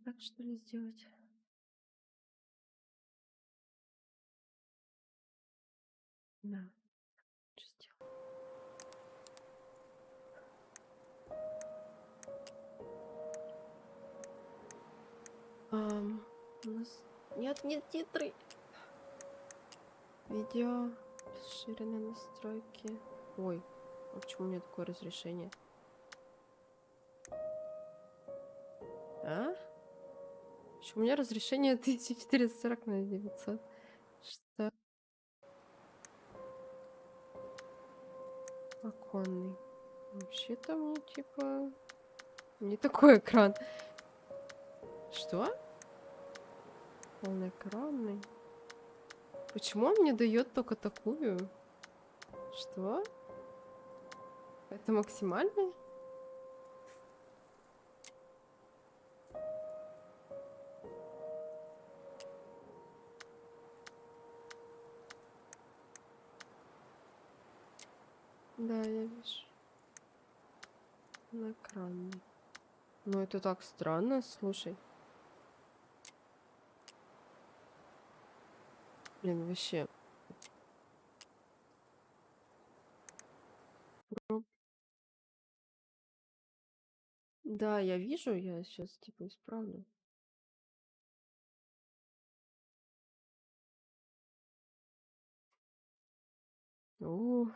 Так что ли сделать? Да, что сделать? У нас нет титры. Видео, расширенные настройки. Ой, а почему у меня такое разрешение? А? Почему у меня разрешение 1440 на 900? Что? Оконный. Вообще-то мне типа не такой экран. Что? Полноэкранный. Почему он мне дает только такую? Что? Это максимальный? Да, я вижу. Полноэкранный. Ну, это так странно, слушай. Блин, вообще. Ну, да, я вижу, я сейчас типа исправлю. О,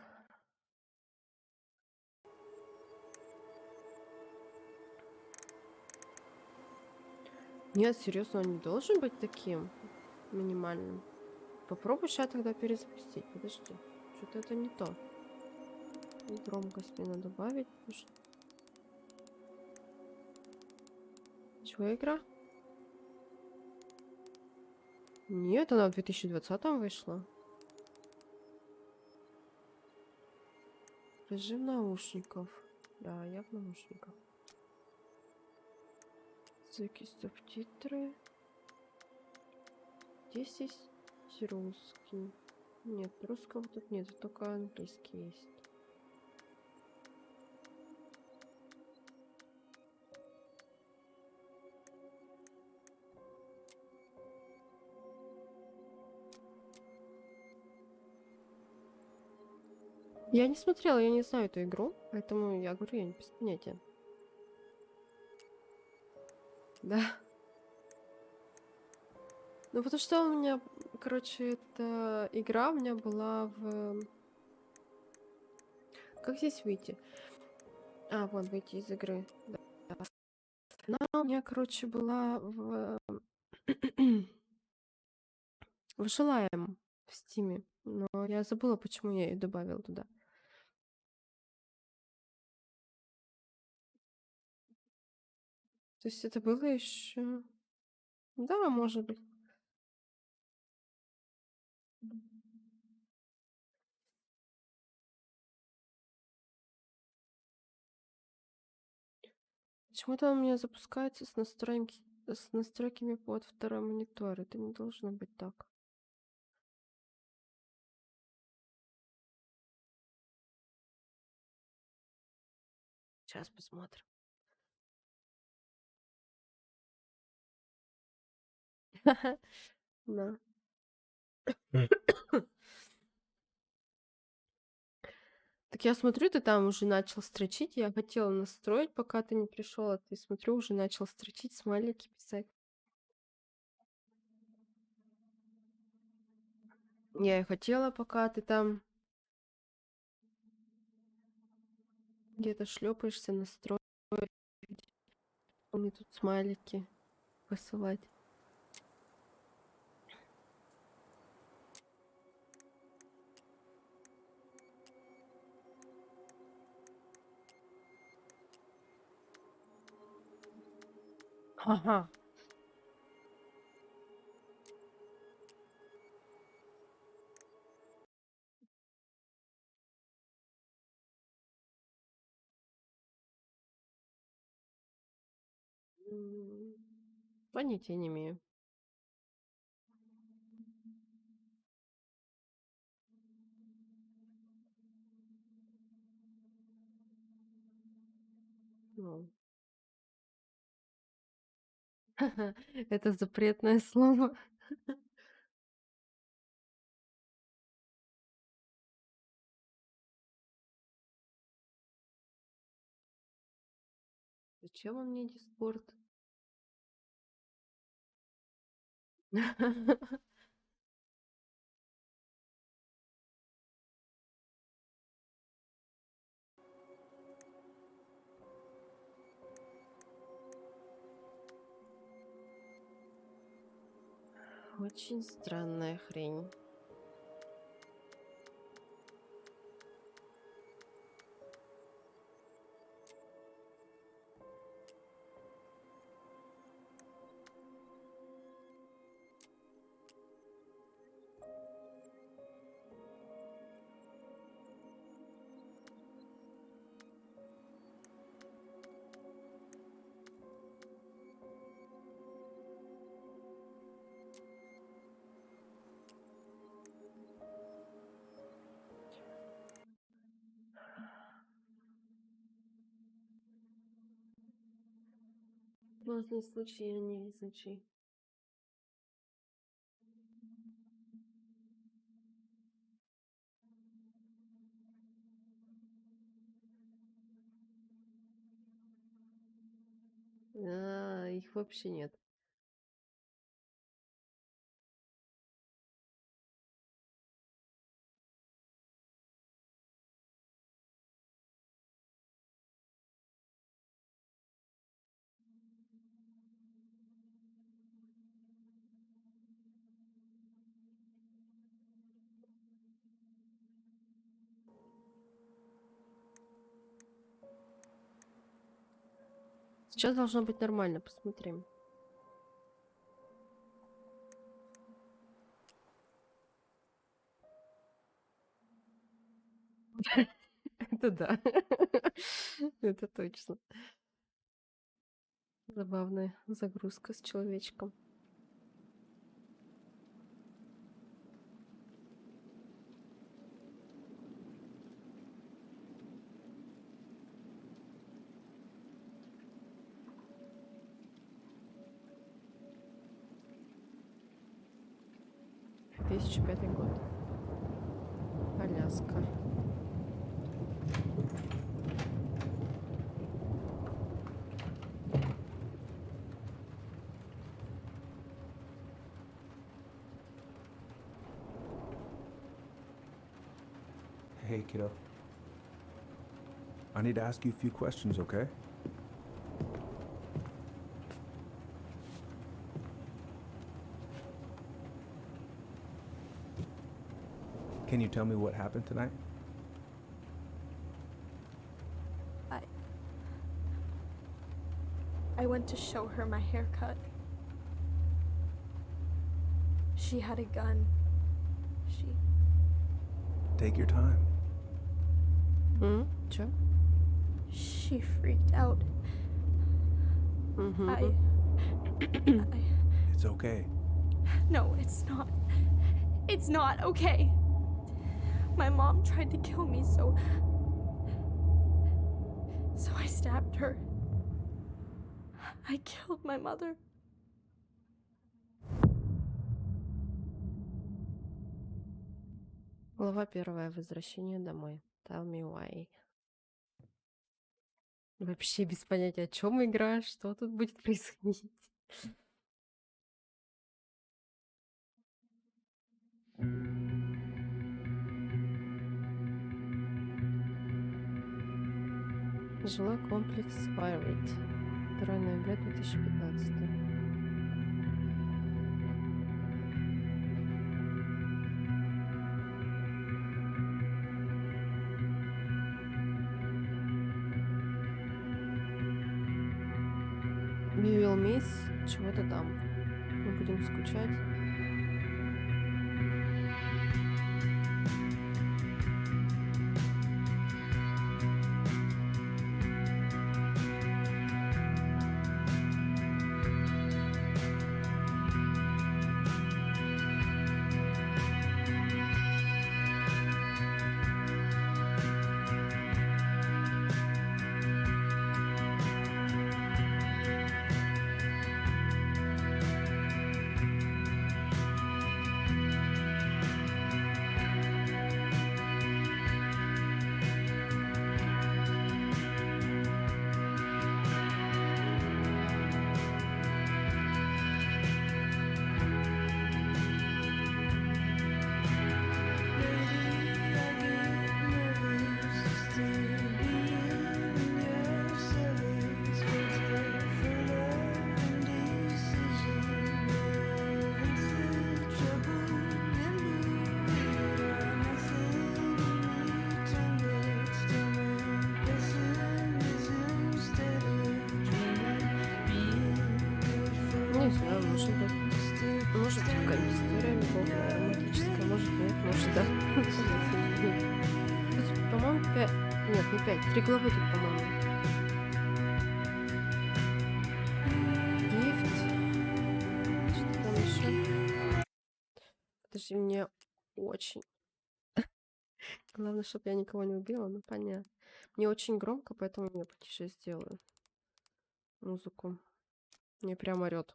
нет, серьезно, он не должен быть таким минимальным. Попробуй сейчас тогда перезапустить. Подожди. Что-то это не то. И громкость мне надо добавить. Чего игра? Нет, она в 2020 вышла. Режим наушников. Да, я в наушниках. Языки, субтитры. Здесь есть русский. Нет, русского тут нет, только английский есть. Я не смотрела, я не знаю эту игру, поэтому я говорю, я не без понятия. Да. Ну, потому что у меня, короче, эта игра у меня была в... Как здесь выйти? А, вот, выйти из игры. Да. Она у меня, короче, была в... в желаемом в Стиме. Но я забыла, почему я ее добавила туда. То есть это было еще... Да, может быть. Почему-то он у меня запускается с настройками под второй монитор. Это не должно быть так. Сейчас посмотрим. Да. Так я смотрю, ты там уже начал строчить. Я хотела настроить, пока ты не пришел, а ты, смотрю, уже начал строчить, смайлики писать. Я и хотела, пока ты там где-то шлепаешься, настроить, мне тут смайлики посылать. Ага. М, Понятия не имею. Ну, Это запретное слово. Зачем он мне Discord? Очень странная хрень. Сложный случай, я не везучий. Их вообще нет. Сейчас должно быть нормально, посмотрим. Это да. Это точно. Забавная загрузка с человечком. — 2005 год. Аляска. Hey, kiddo. I need to ask you a few questions, okay? Can you tell me what happened tonight? I went to show her my haircut. She had a gun. Take your time. Чё? She freaked out. I It's okay. No, it's not. It's not okay. My mom tried to kill me, so I stabbed her. I killed my mother. Глава 1. Возвращение домой. Tell me why. Вообще без понятия, о чем игра, что тут будет происходить. Жилой комплекс Spireit. 2 ноября 2015. We will miss чего-то там. Мы будем скучать. Не знаю, может быть. Может, какая-нибудь история любовная, романтическая, может, нет, может, да. Тут, по-моему, 5... Нет, не 5, 3 главы тут, по-моему. Гифт. Что там еще? Подожди, мне очень... Главное, чтобы я никого не убила, ну понятно. Мне очень громко, поэтому я потише сделаю музыку. Мне прям орёт.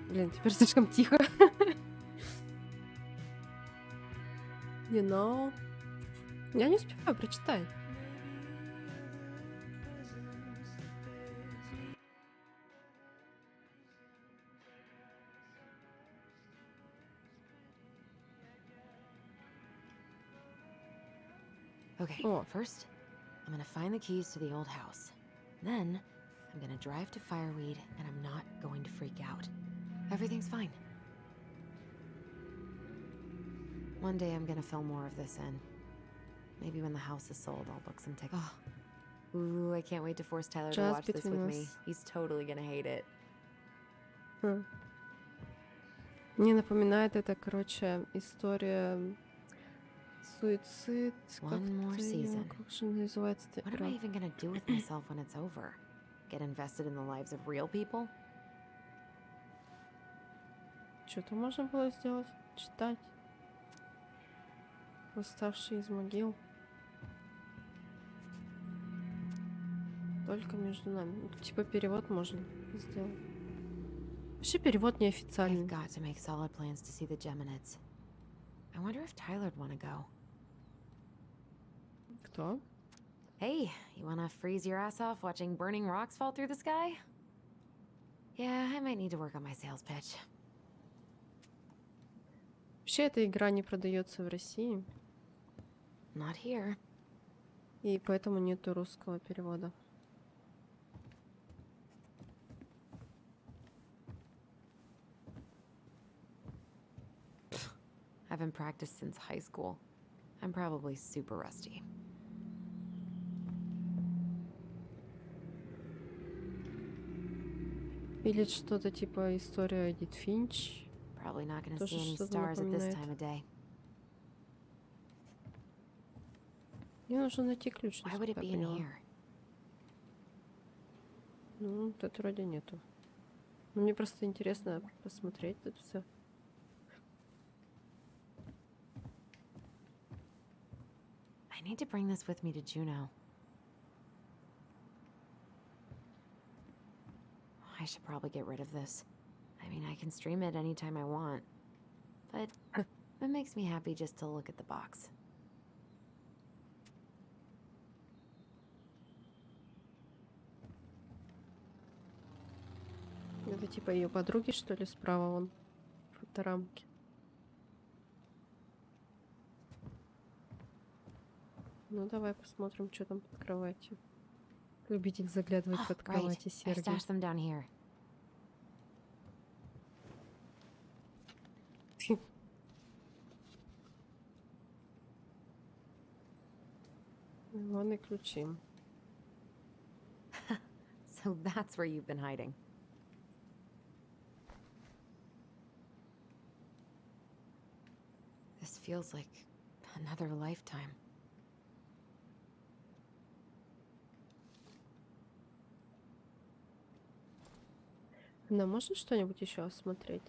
Блин, теперь слишком тихо. You know. Я не успеваю, прочитай. Okay, О, first, I'm gonna find the keys to the old house. Then, I'm gonna drive to Fireweed, and I'm not going to freak out. Everything's fine. One day I'm gonna fill more of this in. Maybe when the house is sold, I'll book some tickets. Oh. Ooh, I can't wait to force Tyler to Just watch this with between me. us. He's totally gonna hate it. Мне напоминает это, короче, история суицид. Как One more это её, season. как же называется эта What am игра? I even gonna do with myself when it's over? Get invested in the lives of real people? Что-то можно было сделать? Читать. Восставшие из могил. Только между нами. Ну, типа перевод можно сделать. Вообще перевод I've неофициальный. got to make solid plans to see the Geminids. I wonder if Tyler'd want to go. Кто? Hey, you wanna freeze your ass off watching burning rocks fall through the sky? Yeah, I might need to work on my sales pitch. Вообще эта игра не продается в России, Not here. и поэтому нету русского перевода. I haven't practiced since high school. I'm probably super rusty. Или что-то типа история Эдит Финч. Probably not gonna Тоже see any что-то stars at this напоминает. time of day. Мне нужно найти ключ, Why would it насколько be я in поняла. here? Ну, тут вроде нету. Ну, мне просто интересно посмотреть тут все. I need to bring this with me to Juneau. I should probably get rid of this. I mean, I can stream it anytime I want. But it makes me happy just to look at the box. Это типа ее подруги, что ли, справа вон в фоторамке. Ну, давай посмотрим, что там под кроватью. Любитель заглядывать Oh, под right. кровати I Сергей. stashed them down here. Вон и ключи. So that's where you've been hiding. This feels like another lifetime. Она можно что-нибудь еще осмотреть?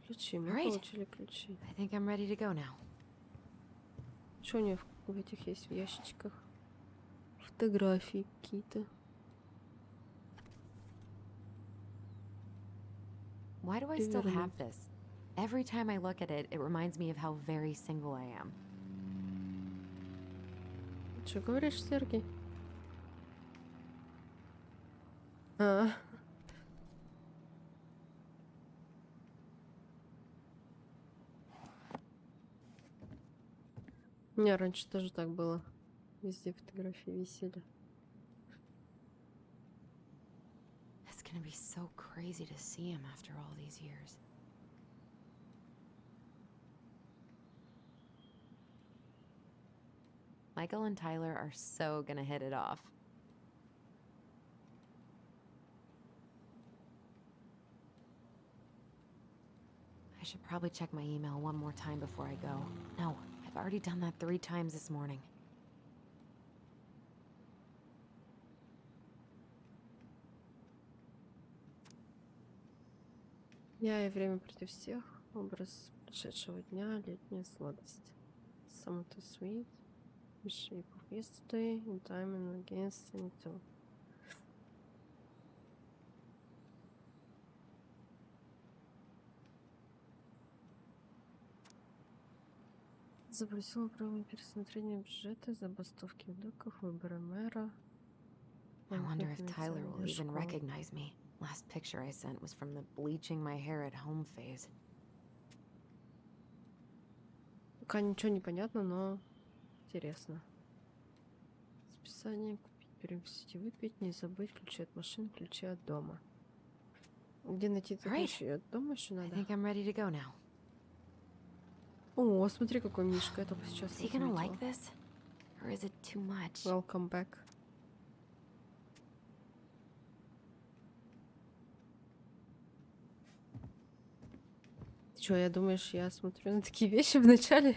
Ключи, мы Alright. получили ключи. I think I'm ready to go now. Что у нее в этих есть в ящичках? Фотографии какие-то. Why do I still Переверни. have this? Every time I look at it, it reminds me of how very single I am. Что говоришь, Сергей? А. У меня раньше тоже так было. Везде фотографии висели. It's gonna be so crazy to see him after all these years. Michael and Tyler are so gonna hit it off. should probably check my email one more time before I go. No, I've already done that 3 times this morning. Я и время против всех. Образ прошедшего дня, летняя сладость. Summer too sweet. The shape of yesterday. In time and against any two. Запросила право пересмотрения бюджета, забастовки доков, выборы мэра. I wonder if конфликт Tyler will национальной even школы. recognize me. Last picture I sent was from the bleaching my hair at home phase. Пока ничего не понятно, но интересно. Списание, купить, перевести, выпить, не забыть ключи от машины, ключи от дома. Где найти эти Alright. ключи? От дома еще I надо. think I'm ready to go now. О, смотри, какой мишка. Я только сейчас Is he gonna like заметила. this? Or is it too much? Welcome back. Ты чё, я думаешь, я смотрю на такие вещи вначале?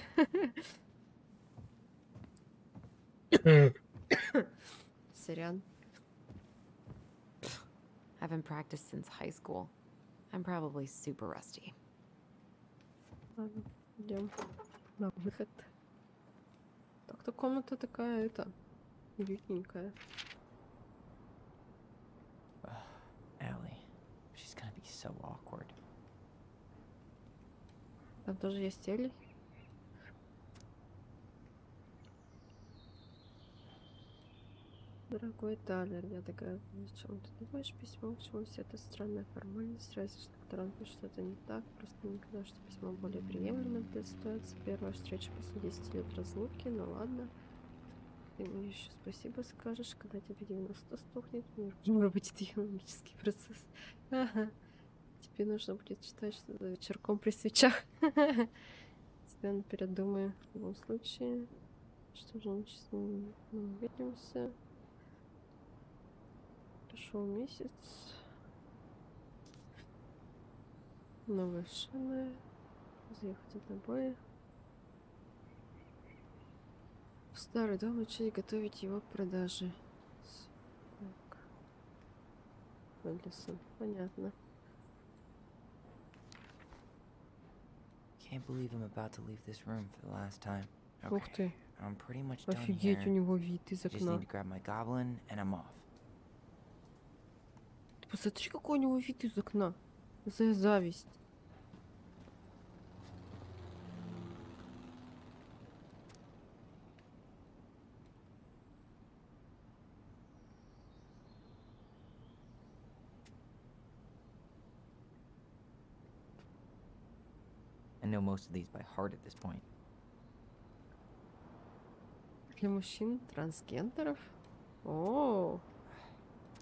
Сорян. Haven't practiced since high school. I'm probably super rusty. Ладно, идем на выход. Так-то комната такая, уютненькая. Allie, she's gonna be so awkward. Там тоже есть Элли. Дорогой Талер, я догадываюсь, о чем ты думаешь, письмо, к чему вся эта странная формальность, разве что когда он пишет что-то не так, просто никогда, что письмо более приемлемо для ситуации. Первая встреча после 10 лет разлуки, ну ладно. Ты мне еще спасибо скажешь, когда тебе 90 стукнет, может быть, это экономический процесс. Ага. Тебе нужно будет читать что-то вечерком при свечах. Тебя наперед думаю, в любом случае. Что же, мы увидимся. Прошел месяц. Новые шины. Заехать домой. В старый дом начали готовить его к продаже. Так. Вылезу. Понятно. Can't believe I'm about to leave this room for the last time. Ух Okay, ты. I'm pretty much done Офигеть, у here. него вид из Just окна. need to grab my goblin and I'm off. Ты посмотри, какой у него вид из окна. За зависть. I know most of these by heart at this point. Для мужчин трансгендеров. О,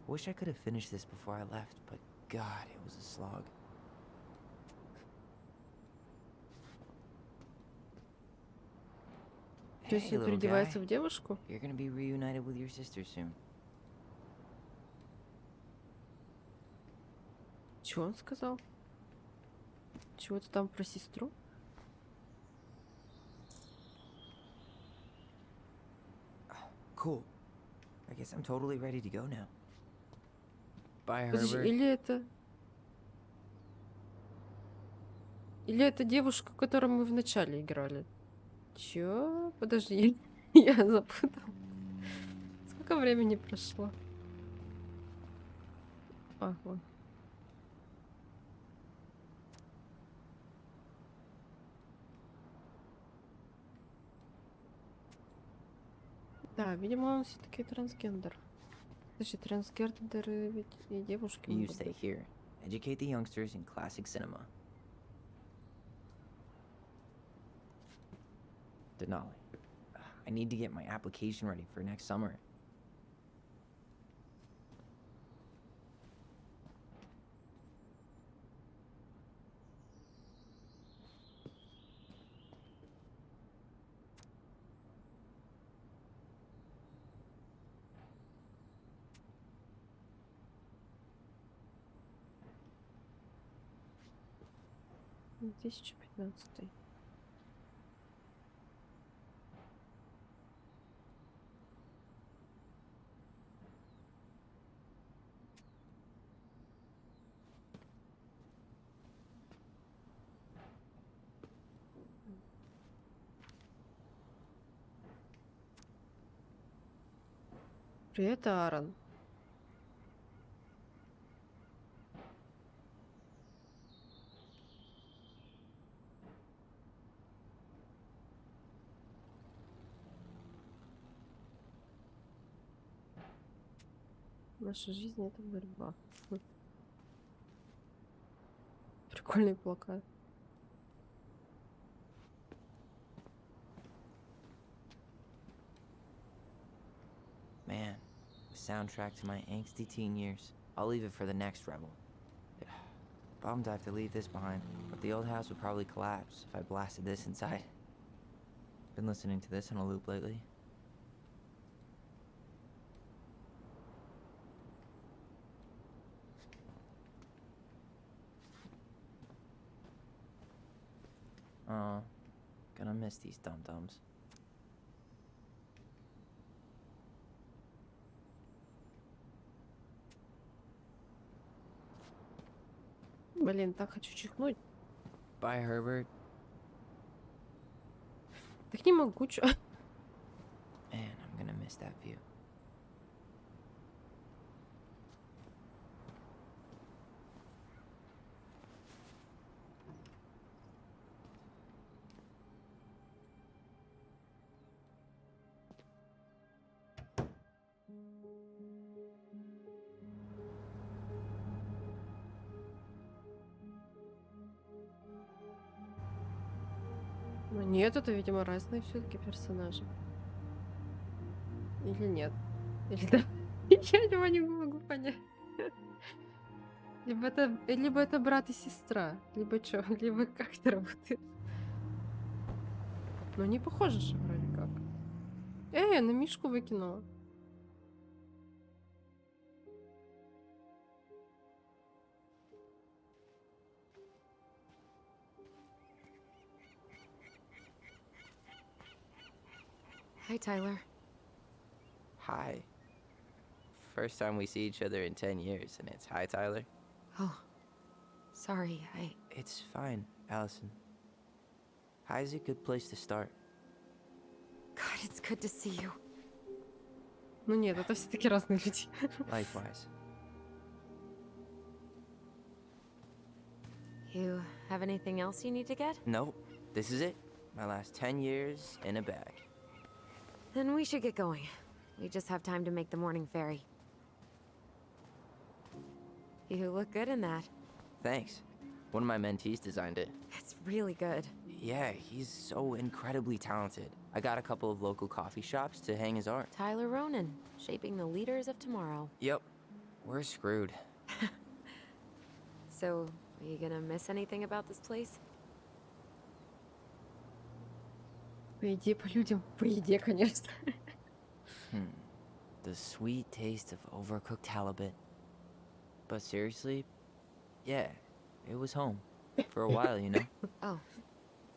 Wish I could have finished this before I left, but God, it was a slog. то есть Hey, он little переодевается guy. в девушку? You're gonna be reunited with your sister soon. Чего он сказал? Чего-то там про сестру? Cool. I guess I'm totally ready to go now. Bye, Подожди, Herbert. или это... Или это девушка, которую мы вначале играли? Чё? Подожди, я запуталась. Сколько времени прошло? А, вон. Да, видимо, он все-таки трансгендер. Значит, трансгендеры ведь и девушки You могут stay быть. here. Educate the youngsters in classic cinema. Denali, I need to get my application ready for next summer. 2015. Привет, Аарон. Наша жизнь — это борьба. Прикольный плакат. Man, the soundtrack to my angsty teen years. I'll leave it for the next rebel. Bummed I have to leave this behind, but the old house would probably collapse if I blasted this inside. Been listening to this on a loop lately. Oh, gonna miss these dum-dums. Блин, так хочу чихнуть. Bye, Herbert. Так не могу, чё. Man, I'm gonna miss that view. Ну нет, это, видимо, разные все-таки персонажи. Или нет? Или да? Я его не могу понять. Либо это брат и сестра, либо что, либо как это работает. Но не похоже же вроде как. На Мишку выкинула. Hi, Tyler. Hi. First time we see each other in 10 years, and it's hi, Tyler. Oh, sorry, It's fine, Allison. Hi's a good place to start. God, it's good to see you. Ну нет, это все-таки разные люди. Likewise. You have anything else you need to get? Nope, this is it. My last 10 years in a bag. Then we should get going. We just have time to make the morning ferry. You look good in that. Thanks. One of my mentees designed it. It's really good. Yeah, he's so incredibly talented. I got a couple of local coffee shops to hang his art. Tyler Ronan, shaping the leaders of tomorrow. Yep, we're screwed. So, are you gonna miss anything about this place? По идее, по людям. По еде, конечно. The sweet taste of overcooked halibut. But seriously, yeah, it was home. For a while, you know? Oh,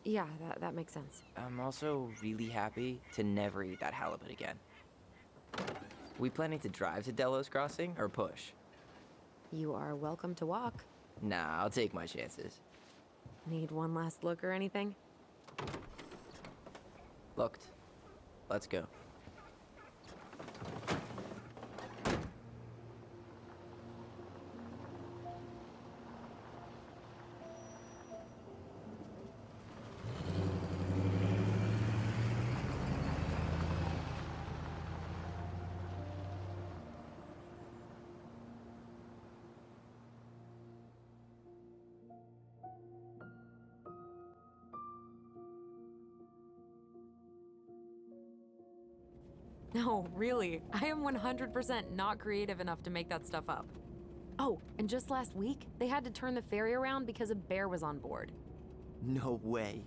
yeah, that makes sense. I'm also really happy to never eat that halibut again. We planning to drive to Delos Crossing or push? You are welcome to walk. Nah, I'll take my chances. Need one last look or anything? Looked. Let's go. No, really. I am 100% not creative enough to make that stuff up. Oh, and just last week, they had to turn the ferry around because a bear was on board. No way.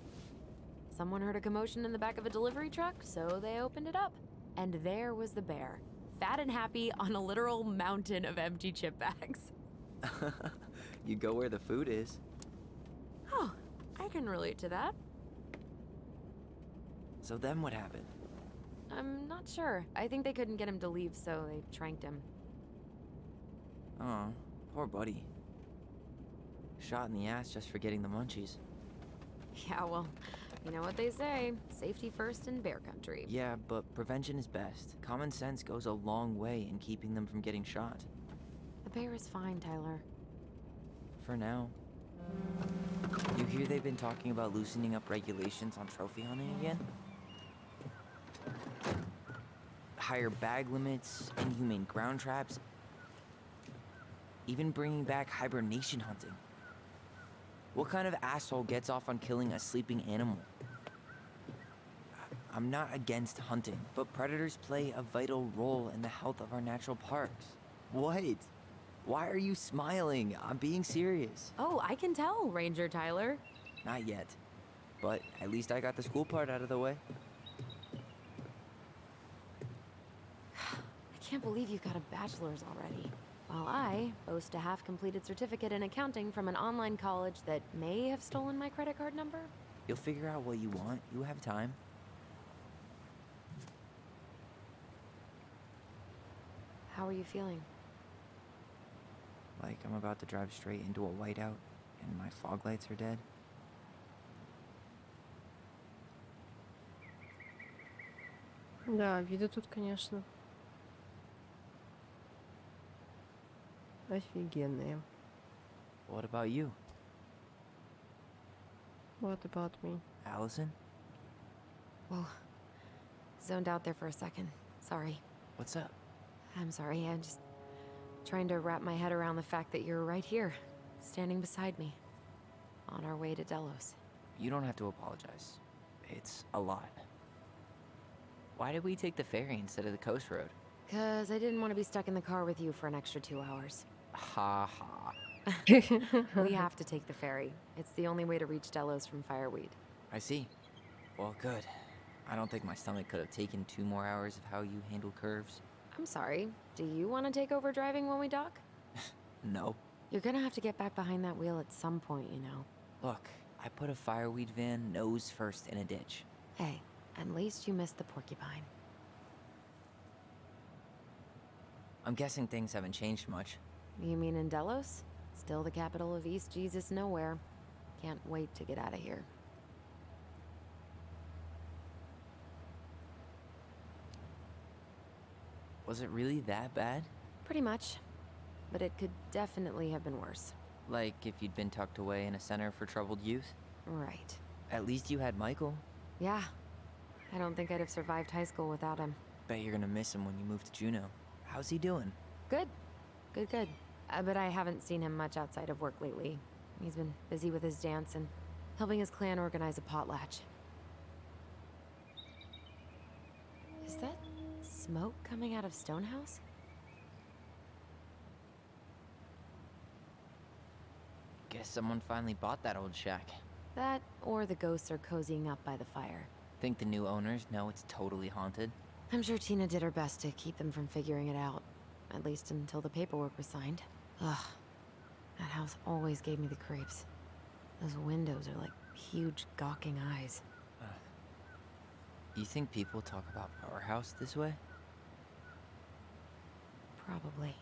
Someone heard a commotion in the back of a delivery truck, so they opened it up. And there was the bear, fat and happy on a literal mountain of empty chip bags. You go where the food is. Oh, I can relate to that. So then what happened? I'm not sure. I think they couldn't get him to leave, so they tranked him. Oh, poor buddy. Shot in the ass just for getting the munchies. Yeah, well, you know what they say. Safety first in bear country. Yeah, but prevention is best. Common sense goes a long way in keeping them from getting shot. The bear is fine, Tyler. For now. You hear they've been talking about loosening up regulations on trophy hunting again? Higher bag limits, inhumane ground traps, even bringing back hibernation hunting. What kind of asshole gets off on killing a sleeping animal? I'm not against hunting, but predators play a vital role in the health of our natural parks. What? Why are you smiling? I'm being serious. Oh, I can tell, Ranger Tyler. Not yet. But at least I got the school part out of the way. I can't believe you got a bachelor's already. While I boast a half-completed certificate in accounting from an online college that may have stolen my credit card number. You'll figure out what you want. You have time. How are you feeling? Like I'm about to drive straight into a whiteout and my fog lights are dead. Да, виды тут, конечно, офигенные. What about you, What about me? Allison? Whoa. Zoned out there for a second. Sorry. What's up? I'm sorry. I'm just trying to wrap my head around the fact that you're right here, standing beside me, on our way to Delos. You don't have to apologize. It's a lot. Why did we take the ferry instead of the coast road? 'Cause I didn't want to be stuck in the car with you for an extra 2 hours. Ha ha. We have to take the ferry. It's the only way to reach Delos from Fireweed. I see. Well, good. I don't think my stomach could have taken 2 more hours of how you handle curves. I'm sorry. Do you want to take over driving when we dock? No. You're gonna have to get back behind that wheel at some point, you know. Look, I put a fireweed van nose first in a ditch. Hey, at least you missed the porcupine. I'm guessing things haven't changed much. You mean in Delos? Still the capital of East Jesus Nowhere. Can't wait to get out of here. Was it really that bad? Pretty much. But it could definitely have been worse. Like if you'd been tucked away in a center for troubled youth? Right. At least you had Michael. Yeah. I don't think I'd have survived high school without him. Bet you're gonna miss him when you move to Juneau. How's he doing? Good. Good. But I haven't seen him much outside of work lately. He's been busy with his dance and helping his clan organize a potlatch. Is that smoke coming out of Stonehouse? Guess someone finally bought that old shack. That, or the ghosts are cozying up by the fire. Think the new owners know it's totally haunted? I'm sure Tina did her best to keep them from figuring it out. At least until the paperwork was signed. Ugh. That house always gave me the creeps. Those windows are like huge gawking eyes. You think people talk about our house this way? Probably.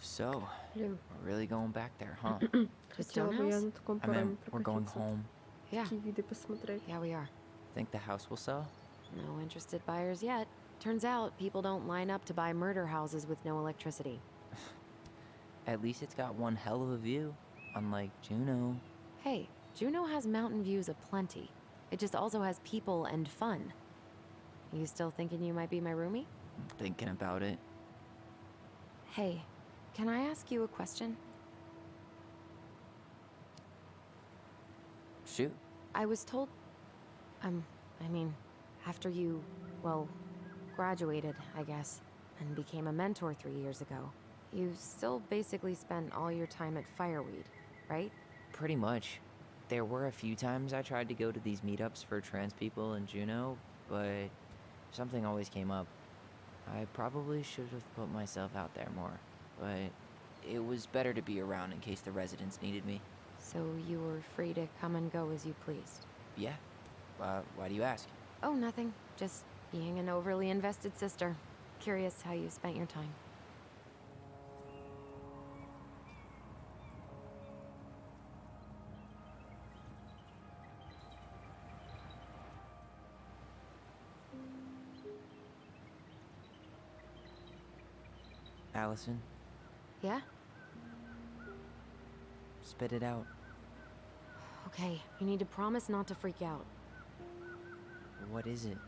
So, Блин, we're really going back there, huh? Just хотела бы я Stonehouse? на таком I mean, пароме we're going прокатиться. home. Yeah. Такие виды посмотреть. Yeah, we are. Think the house will sell? No interested buyers yet. Turns out people don't line up to buy murder houses with no electricity. At least it's got one hell of a view. Unlike Juneau. Hey, Juneau has mountain views aplenty. It just also has people and fun. You still thinking you might be my roomie? I'm thinking about it. Hey, can I ask you a question? Shoot. I was told... I mean, after you, well, graduated, I guess, and became a mentor 3 years ago, you still basically spent all your time at Fireweed, right? Pretty much. There were a few times I tried to go to these meetups for trans people in Juneau, but something always came up. I probably should have put myself out there more, but it was better to be around in case the residents needed me. So you were free to come and go as you pleased? Yeah? Why do you ask? Oh, nothing. Just being an overly invested sister. Curious how you spent your time. Allison, Yeah? spit it out. Okay, you need to promise not to freak out. What is it?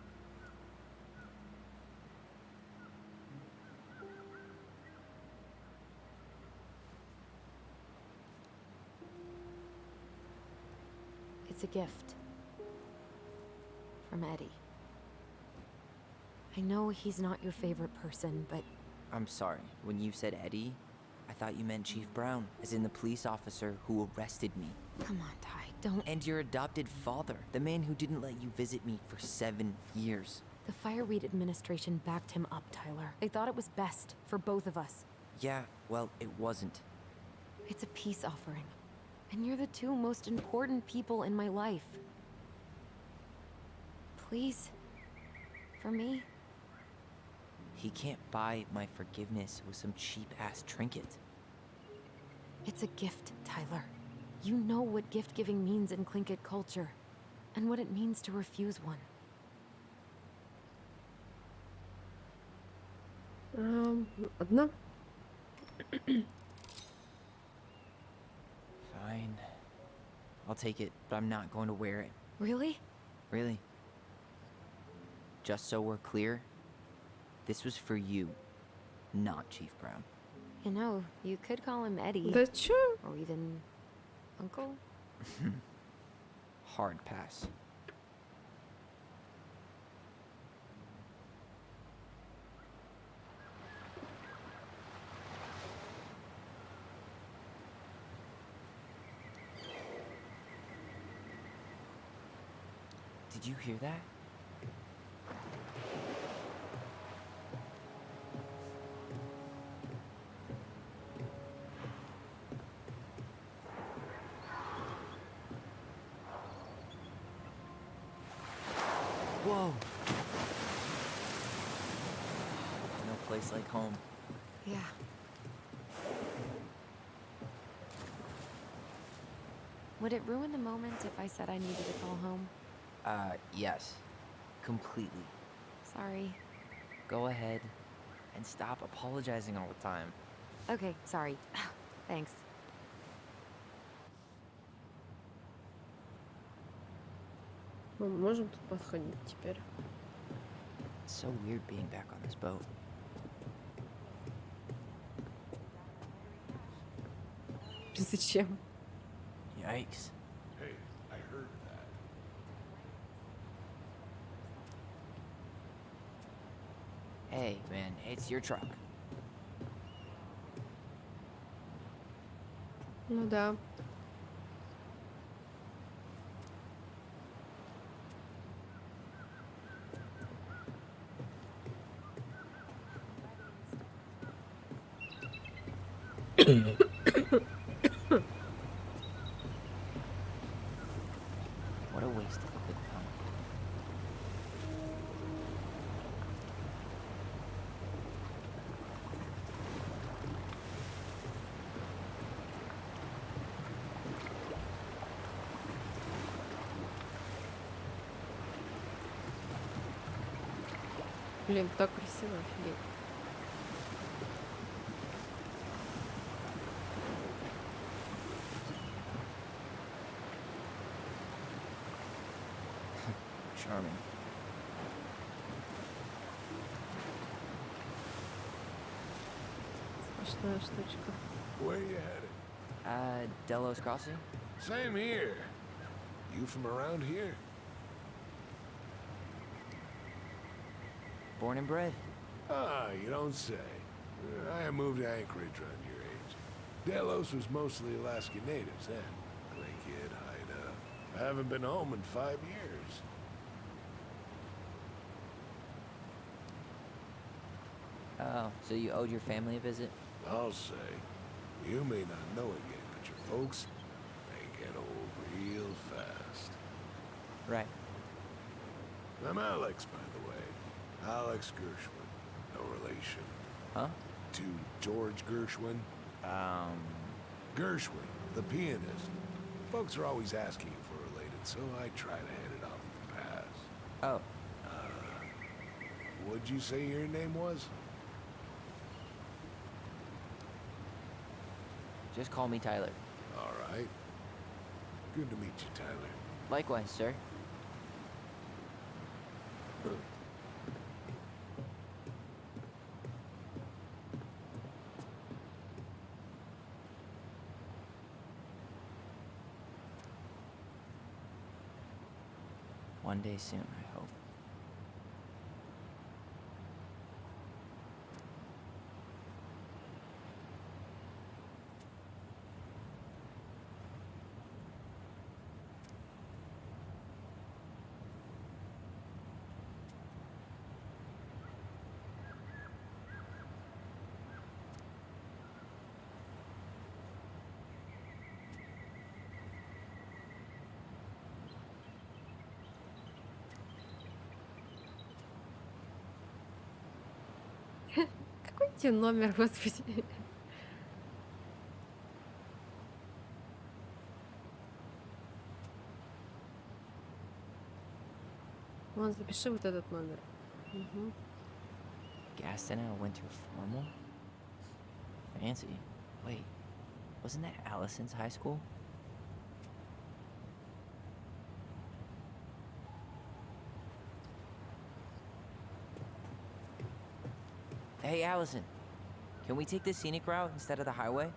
It's a gift. From Eddie. I know he's not your favorite person, but I'm sorry. When you said Eddie, I thought you meant Chief Brown, as in the police officer who arrested me. come on, Ty, don't. And your adopted father, the man who didn't let you visit me for 7 years. The Fireweed administration backed him up, Tyler. They thought it was best for both of us. Yeah, well, it wasn't. It's a peace offering. And you're the two most important people in my life. Please. For me. He can't buy my forgiveness with some cheap-ass trinket. It's a gift, Tyler. You know what gift-giving means in Tlingit culture. And what it means to refuse one. Ладно. Fine. I'll take it, but I'm not going to wear it. Really? Really. Just so we're clear, this was for you, not Chief Brown. You know, you could call him Eddie. Да чё? Or even Uncle? Hard pass. Did you hear that? Whoa! No place like home. Yeah. Would it ruin the moment if I said I needed to call home? Yes. Completely. Sorry. Go ahead and stop apologizing all the time. Okay, sorry. Thanks. Мы можем тут подходить теперь. It's so weird being back on this boat. Зачем? Yikes. Hey, I heard that. Hey, man, it's your truck. Ну да. What a waste of a good time. Блин, так красиво, офигеть. Charming. Смешная штучка. Where you headed? Delos Crossing? Same here. You from around here? Born and bred. Ah, you don't say. I moved to Anchorage around your age. Delos was mostly Alaska natives then. Clay Kid, Haida. I haven't been home in 5 years. Oh, so you owed your family a visit? I'll say. You may not know it yet, but your folks, they get old real fast. Right. I'm Alex, by the way. Alex Gershwin. No relation. Huh? To George Gershwin. Gershwin, the pianist. Folks are always asking if we're related, so I try to head it off with the pass. Oh, What'd you say your name was? just call me Tyler. All right. Good to meet you, Tyler. Likewise, sir. One day soon, I hope. Какой тебе номер, господи? Вон, запиши вот этот номер. Мгм. Gaston at a winter formal? Fancy. Wait, wasn't that Allison's high school? Hey, Allison. Can we take the scenic route instead of the highway?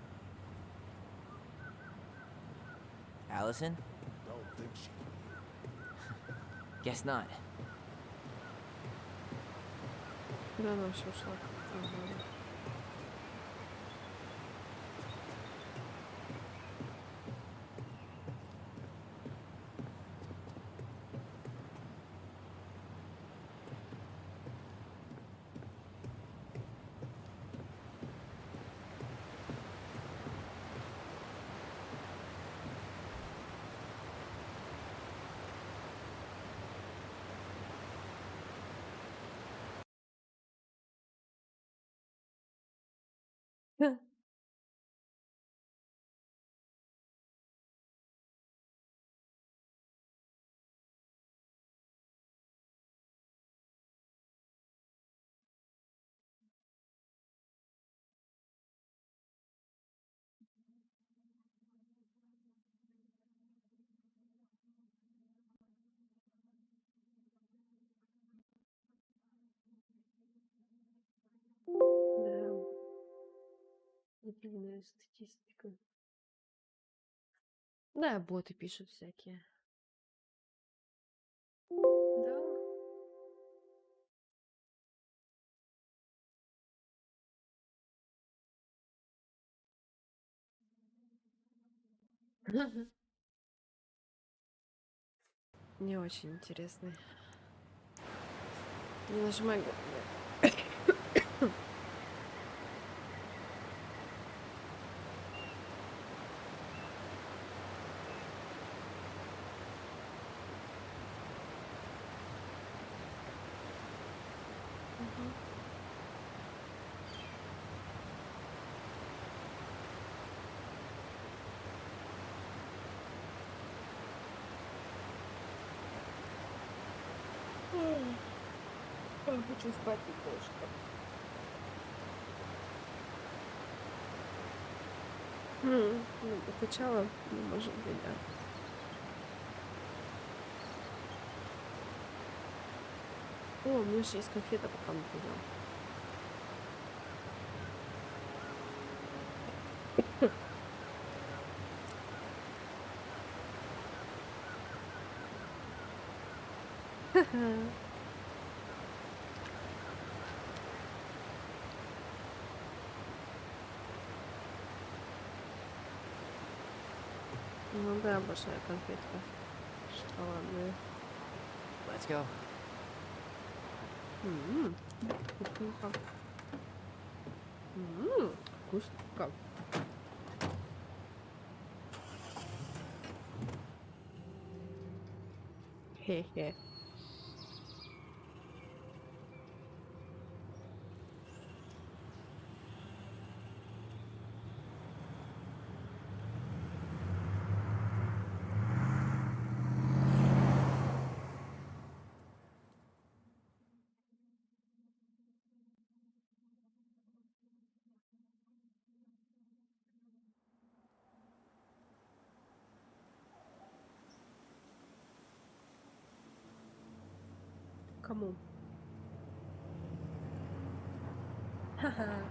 Allison? Don't think she Guess not. Куда она вообще ушла? Ага. Да, непрямая статистика. Да, боты пишут всякие. Да. Не очень интересный. Не нажимай. Хочу спать немножко. Ну, покачала, ну, может быть, да. О, у меня же есть конфета, пока не понял. Ну да, большая конфетка. Шоколадная. Let's go. Вкусненько. Вкусненько. Хе-хе. Кому? Ха-ха.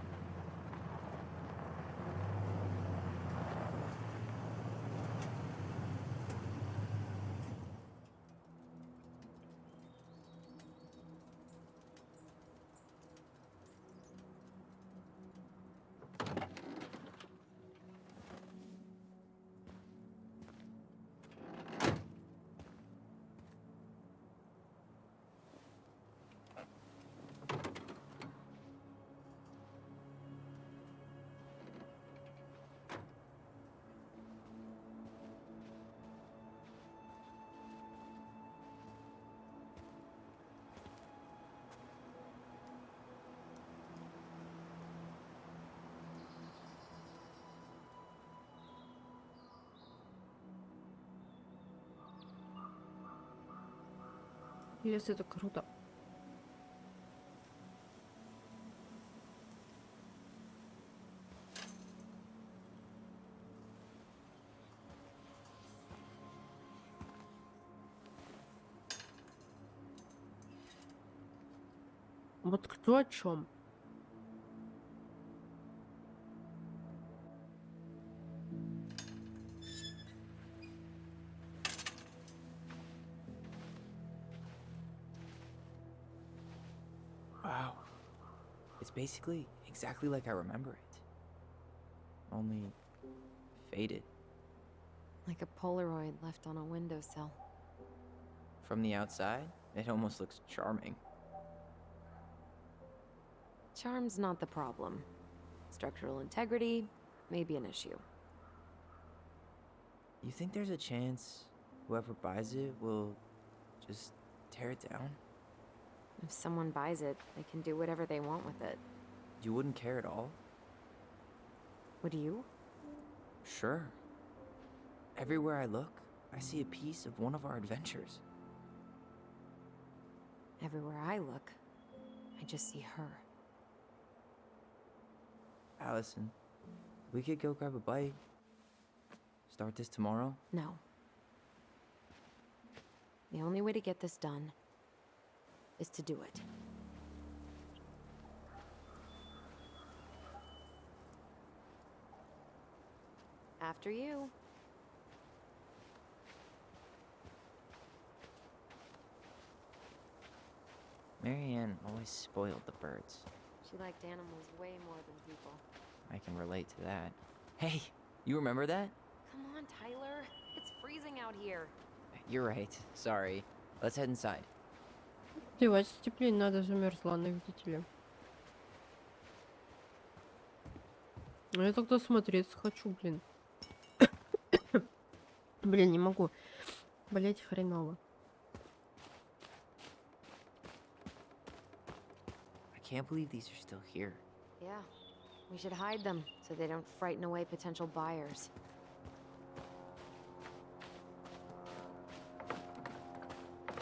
Лес — это круто. Вот кто о чем? Wow. It's basically exactly like I remember it. Only faded. Like a Polaroid left on a windowsill. From the outside, it almost looks charming. Charm's not the problem. Structural integrity may be an issue. You think there's a chance whoever buys it will just tear it down? If someone buys it, they can do whatever they want with it. You wouldn't care at all? Would you? Sure. Everywhere I look, I see a piece of one of our adventures. Everywhere I look, I just see her. Allison, we could go grab a bite. Start this tomorrow? No. The only way to get this done is to do it. After you. Marianne always spoiled the birds. She liked animals way more than people. I can relate to that. Hey, you remember that? Come on, Tyler. It's freezing out here. You're right. Sorry. Let's head inside. Девать теплее, надо, замерзла она, видите ли. Ну, я тогда смотреть хочу, блин. Блин, не могу. Блять, хреново. I can't believe these are still here. Yeah. We should hide them so they don't frighten away potential buyers.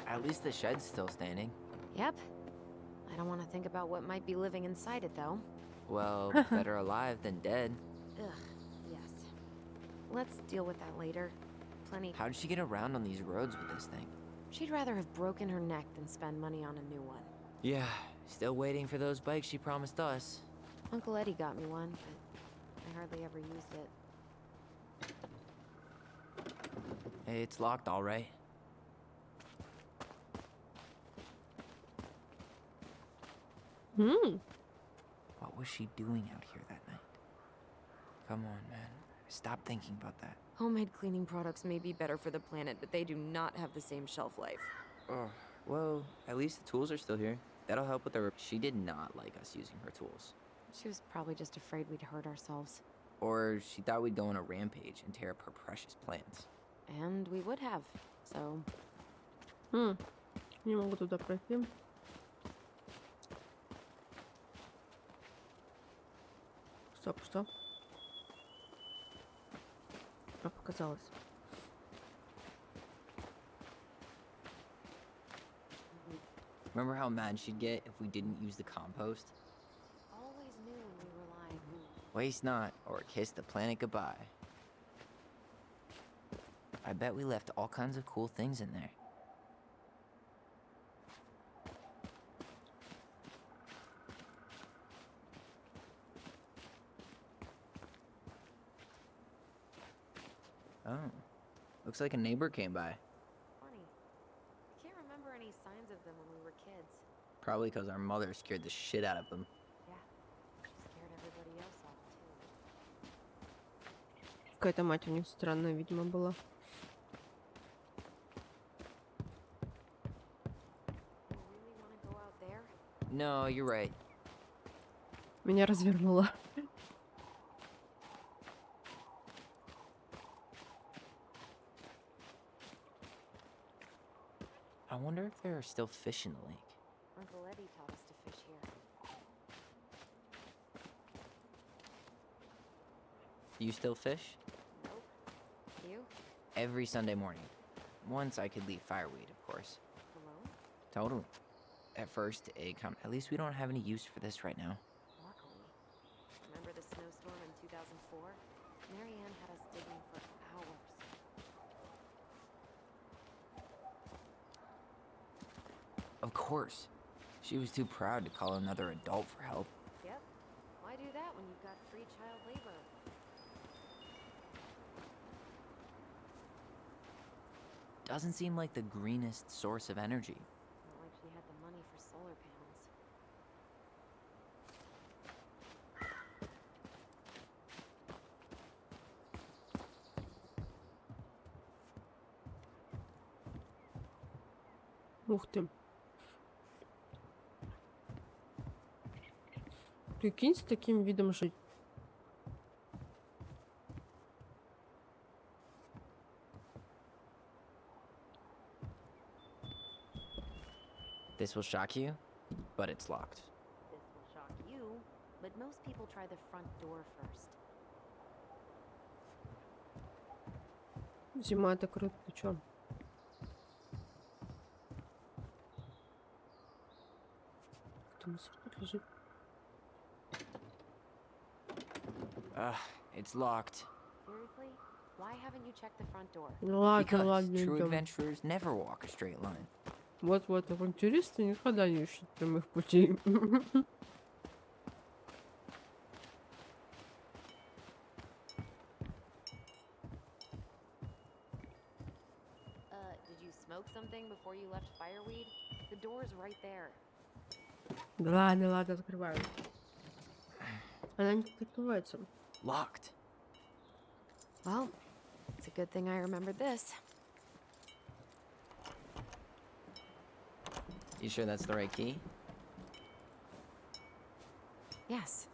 At least the shed's still standing. Yep. I don't want to think about what might be living inside it, though. Well, better alive than dead. Ugh, yes. Let's deal with that later. Plenty. How did she get around on these roads with this thing? She'd rather have broken her neck than spend money on a new one. Yeah, still waiting for those bikes she promised us. Uncle Eddie got me one, but I hardly ever used it. It's locked, all right. Hmm. What was she doing out here that night? Come on, man. Stop thinking about that. Homemade cleaning products may be better for the planet, but they do not have the same shelf life. Oh, well, at least the tools are still here. That'll help with her. She did not like us using her tools. She was probably just afraid we'd hurt ourselves. Or she thought we'd go on a rampage and tear up her precious plants. And we would have, so... Не могу туда пройти. Стоп, что? А, показалось. Remember how mad she'd get if we didn't use the compost? Always knew when we were lying. Waste not, or kiss the planet goodbye. I bet we left all kinds of cool things in there. Oh, looks like a neighbor came by. Funny. I can't remember any signs of them when we were kids. Probably because our mother scared the shit out of them. Yeah. She scared everybody else off, too. Какая-то мать у них странная, видимо, была. You really want to go out there? No, you're right. Меня развернуло. I wonder if there are still fish in the lake. Uncle Eddie taught us to fish here. Do you still fish? Nope. You? Every Sunday morning. Once I could leave fireweed, of course. Alone? Totally. At first, at least we don't have any use for this right now. Luckily. Remember the snowstorm in 2004? Marianne had us digging for hours. Of course. She was too proud to call another adult for help. Yep. Why do that when you've got free child labor? Doesn't seem like the greenest source of energy. Not like she had the money for solar panels. Ух ты. Прикинь, с таким видом жить. This will shock you, but it's locked. This will shock you, but most people try the front door first. Зима это круто, ты чё? Кто мусор тут лежит? It's locked. Seriously? Why haven't you checked the front door? Ну ладно, Because ладно, true идём. adventurers never walk a straight line. Вот-вот, авантюристы никогда не ищут прямых путей. Did you smoke something before you left fireweed? The door's right there. Да ладно, ладно, открываю. Она не открывается. Locked. Well, it's a good thing I remembered this. You sure that's the right key? Yes.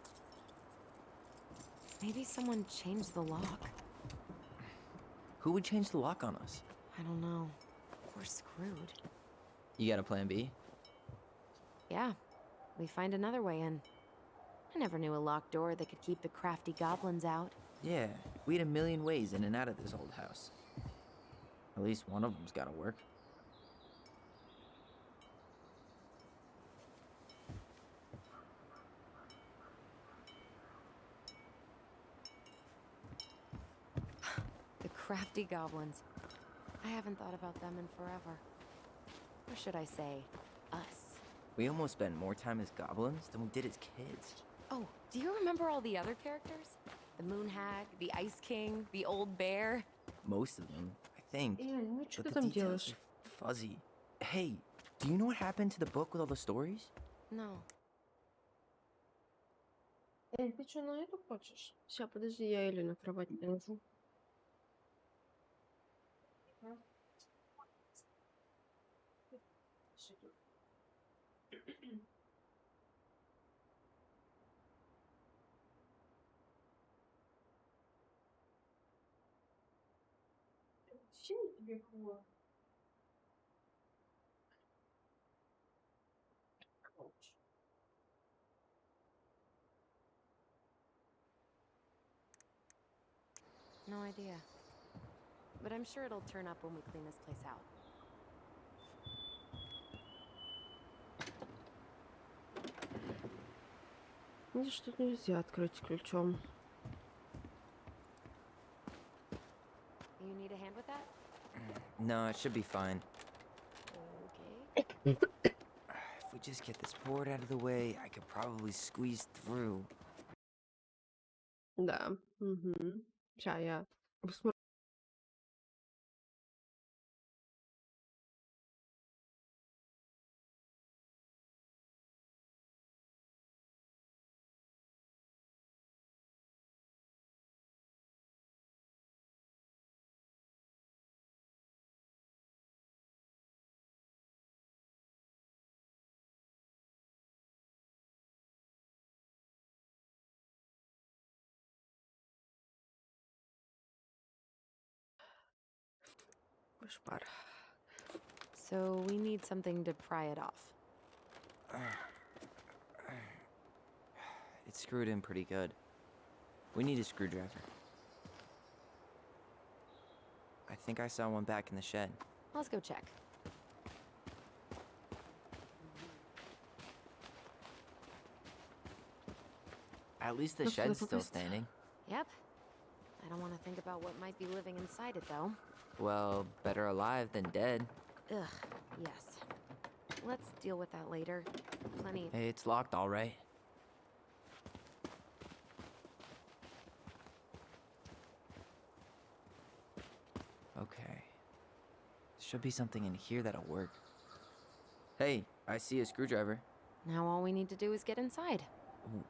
Maybe someone changed the lock. Who would change the lock on us? I don't know. We're screwed. You got a plan B? Yeah, we find another way in. I never knew a locked door that could keep the crafty goblins out. Yeah, we had a million ways in and out of this old house. At least one of them's gotta work. The crafty goblins. I haven't thought about them in forever. Or should I say, us. We almost spent more time as goblins than we did as kids. Oh, do you remember all the other characters? The Moon Hag, the Ice King, the Old Bear? Most of them, I think. Ну что But ты the там details делаешь? are fuzzy. Hey, do you know what happened to the book with all the stories? No. Эль, ты что, на эту хочешь? Сейчас, подожди, я Элю на кровать положу. No idea. But I'm sure it'll turn up when we clean this place out. Видишь, тут нельзя открыть ключом. You need a hand with that? No, it should be fine. Okay. If we just get this board out of the way, I could probably squeeze through. Да. Угу. Ща я посмотрю. Кошмар. So we need something to pry it off. It's screwed in pretty good. We need a screwdriver. I think I saw one back in the shed. Let's go check. At least the Looks like shed's a still waste. standing. Yep. I don't want to think about what might be living inside it, though. Well, better alive than dead. Ugh, yes. Let's deal with that later. Plenty. Hey, it's locked all right. Okay. Should be something in here that'll work. Hey, I see a screwdriver. Now all we need to do is get inside.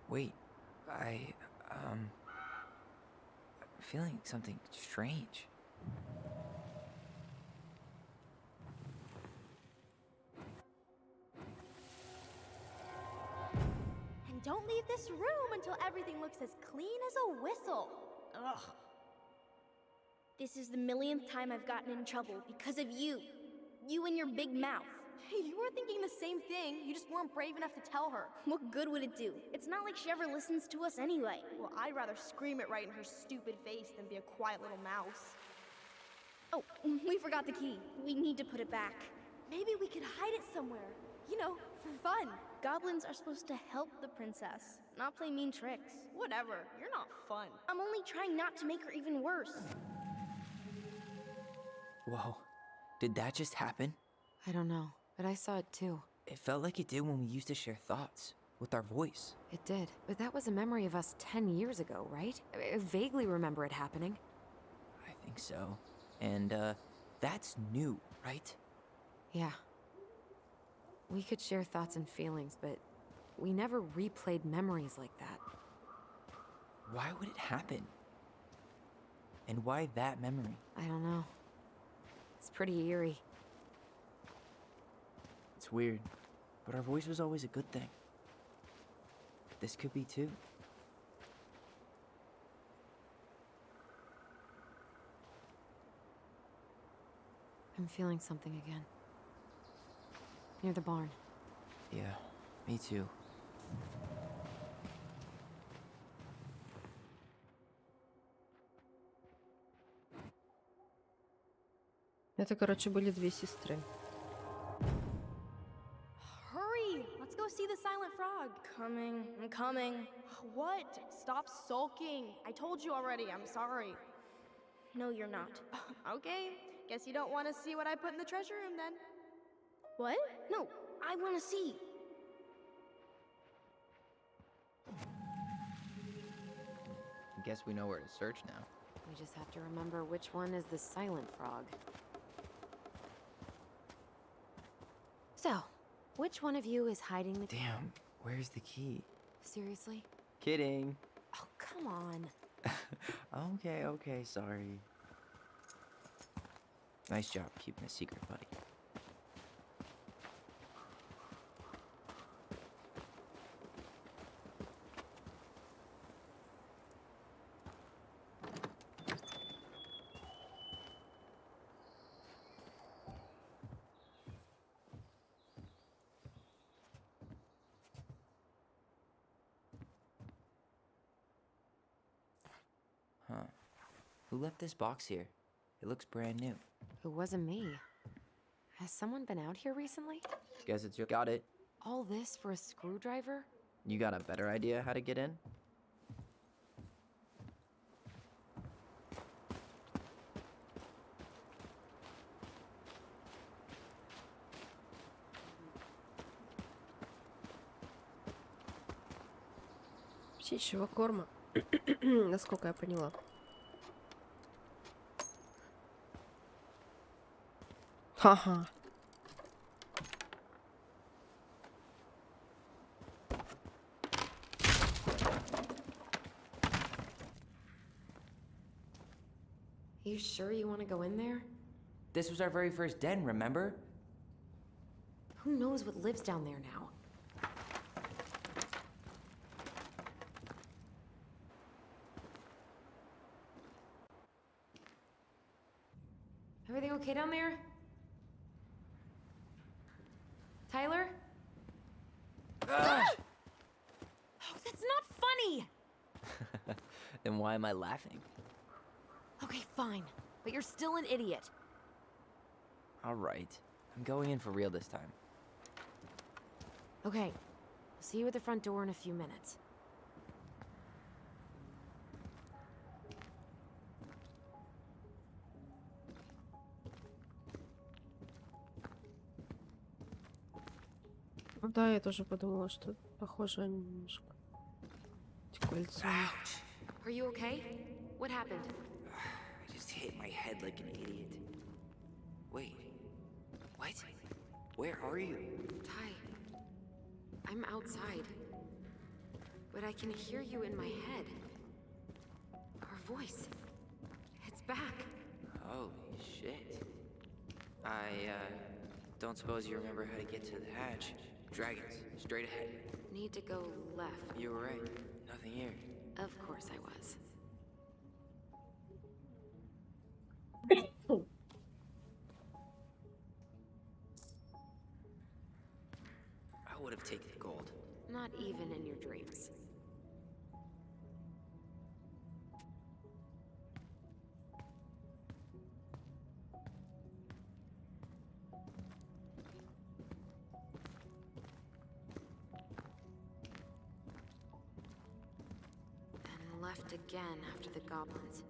Wait, I'm feeling something strange. And don't leave this room until everything looks as clean as a whistle. Ugh. This is the millionth time I've gotten in trouble because of you. You and your big mouth. Hey, you were thinking the same thing. You just weren't brave enough to tell her. What good would it do? It's not like she ever listens to us anyway. Well, I'd rather scream it right in her stupid face than be a quiet little mouse. Oh, we forgot the key. We need to put it back. Maybe we could hide it somewhere. You know, for fun. Goblins are supposed to help the princess, not play mean tricks. Whatever, you're not fun. I'm only trying not to make her even worse. Whoa, did that just happen? I don't know, but I saw it too. It felt like it did when we used to share thoughts with our voice. It did. But that was a memory of us 10 years ago, right? I vaguely remember it happening. I think so. And, that's new, right? Yeah. We could share thoughts and feelings, but we never replayed memories like that. Why would it happen? And why that memory? I don't know. It's pretty eerie. It's weird, but our voice was always a good thing. This could be too. I'm feeling something again. Near the barn. Yeah, me too. Это, короче, были две сестры. Hurry! Let's go see the silent frog. Coming, I'm coming. What? Stop sulking. I told you already, I'm sorry. No, you're not. Okay, guess you don't want to see what I put in the treasure room then. What? No, I want to see. I guess we know where to search now. We just have to remember which one is the silent frog. So, which one of you is hiding the... Damn, where's the key? Seriously? Kidding. Oh, come on. Okay, sorry. Nice job keeping a secret, buddy. Huh. Who left this box here? It looks brand new. It wasn't me. Has someone been out here recently? Guess it's your. Got it. All this for a screwdriver? You got a better idea how to get in? Птичьего корма. Насколько я поняла. Ха-ха. You sure you want to go in there? This was our very first den, remember? Who knows what lives down there now? Everything okay down there? Tyler? Oh, that's not funny! Then why am I laughing? Okay, fine. But you're still an idiot. Alright. I'm going in for real this time. Okay. I'll see you at the front door in a few minutes. Да, я тоже подумала, что похоже немножко. Эти кольца. Are you okay? What happened? I just hit my head like an idiot. Wait. What? Where are you? Ty, I'm outside. But I can hear you in my head. Our voice. It's back. Holy shit. I, don't suppose you remember how to get to the hatch. Dragons, straight ahead. Need to go left. You were right. Nothing here. Of course I was. I would have taken gold. Not even in your dreams. And left again after the goblins.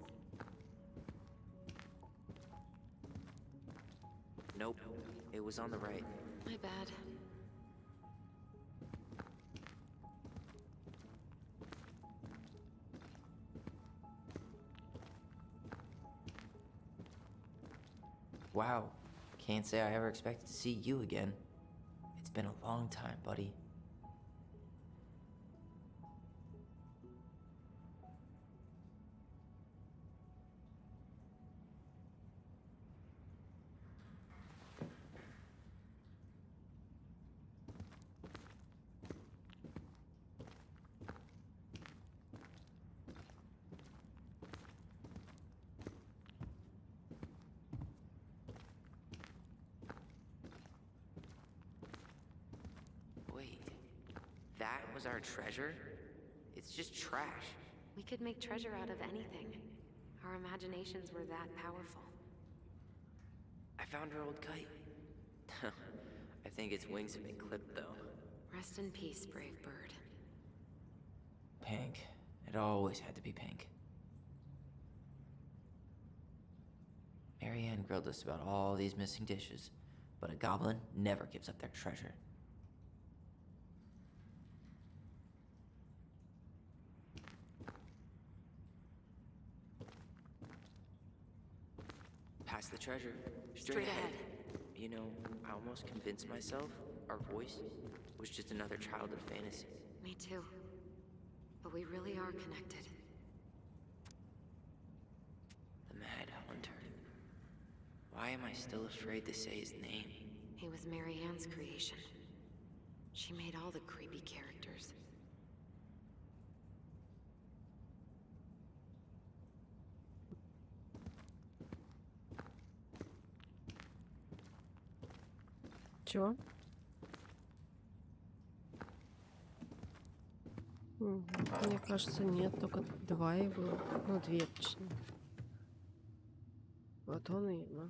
Nope. It was on the right. My bad. Wow. Can't say I ever expected to see you again. It's been a long time, buddy. Wait, that was our treasure? It's just trash. We could make treasure out of anything. Our imaginations were that powerful. I found our old kite. I think its wings have been clipped, though. Rest in peace, brave bird. Pink. It always had to be pink. Marianne grilled us about all these missing dishes, but a goblin never gives up their treasure. Past the treasure. Straight ahead. You know, I almost convinced myself our voice was just another childhood fantasy. Me too. But we really are connected. The Mad Hunter. Why am I still afraid to say his name? He was Mary Ann's creation. She made all the creepy characters. Чего? Мне кажется, нет, только 2 и было. Ну, 2 точнее. Вот он и она.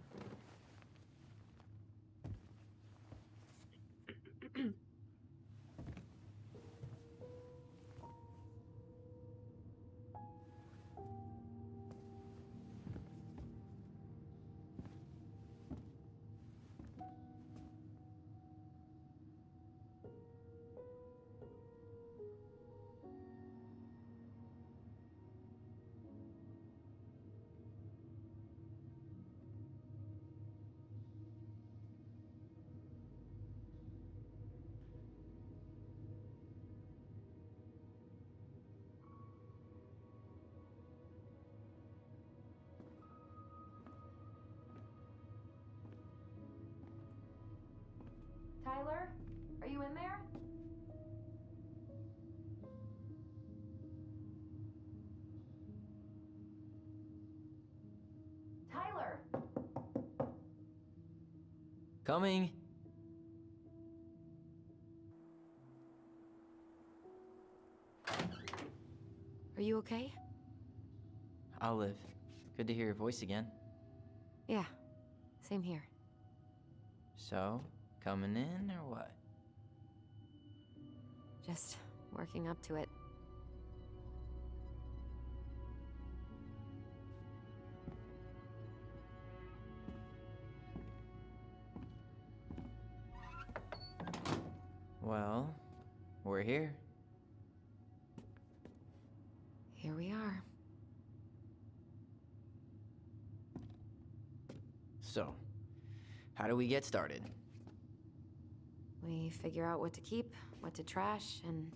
Tyler, are you in there? Tyler! Coming! Are you okay? Olive, good to hear your voice again. Yeah, same here. So, coming in or what? Just working up to it. Well, we're here. Here we are. So, how do we get started? We figure out what to keep, what to trash, and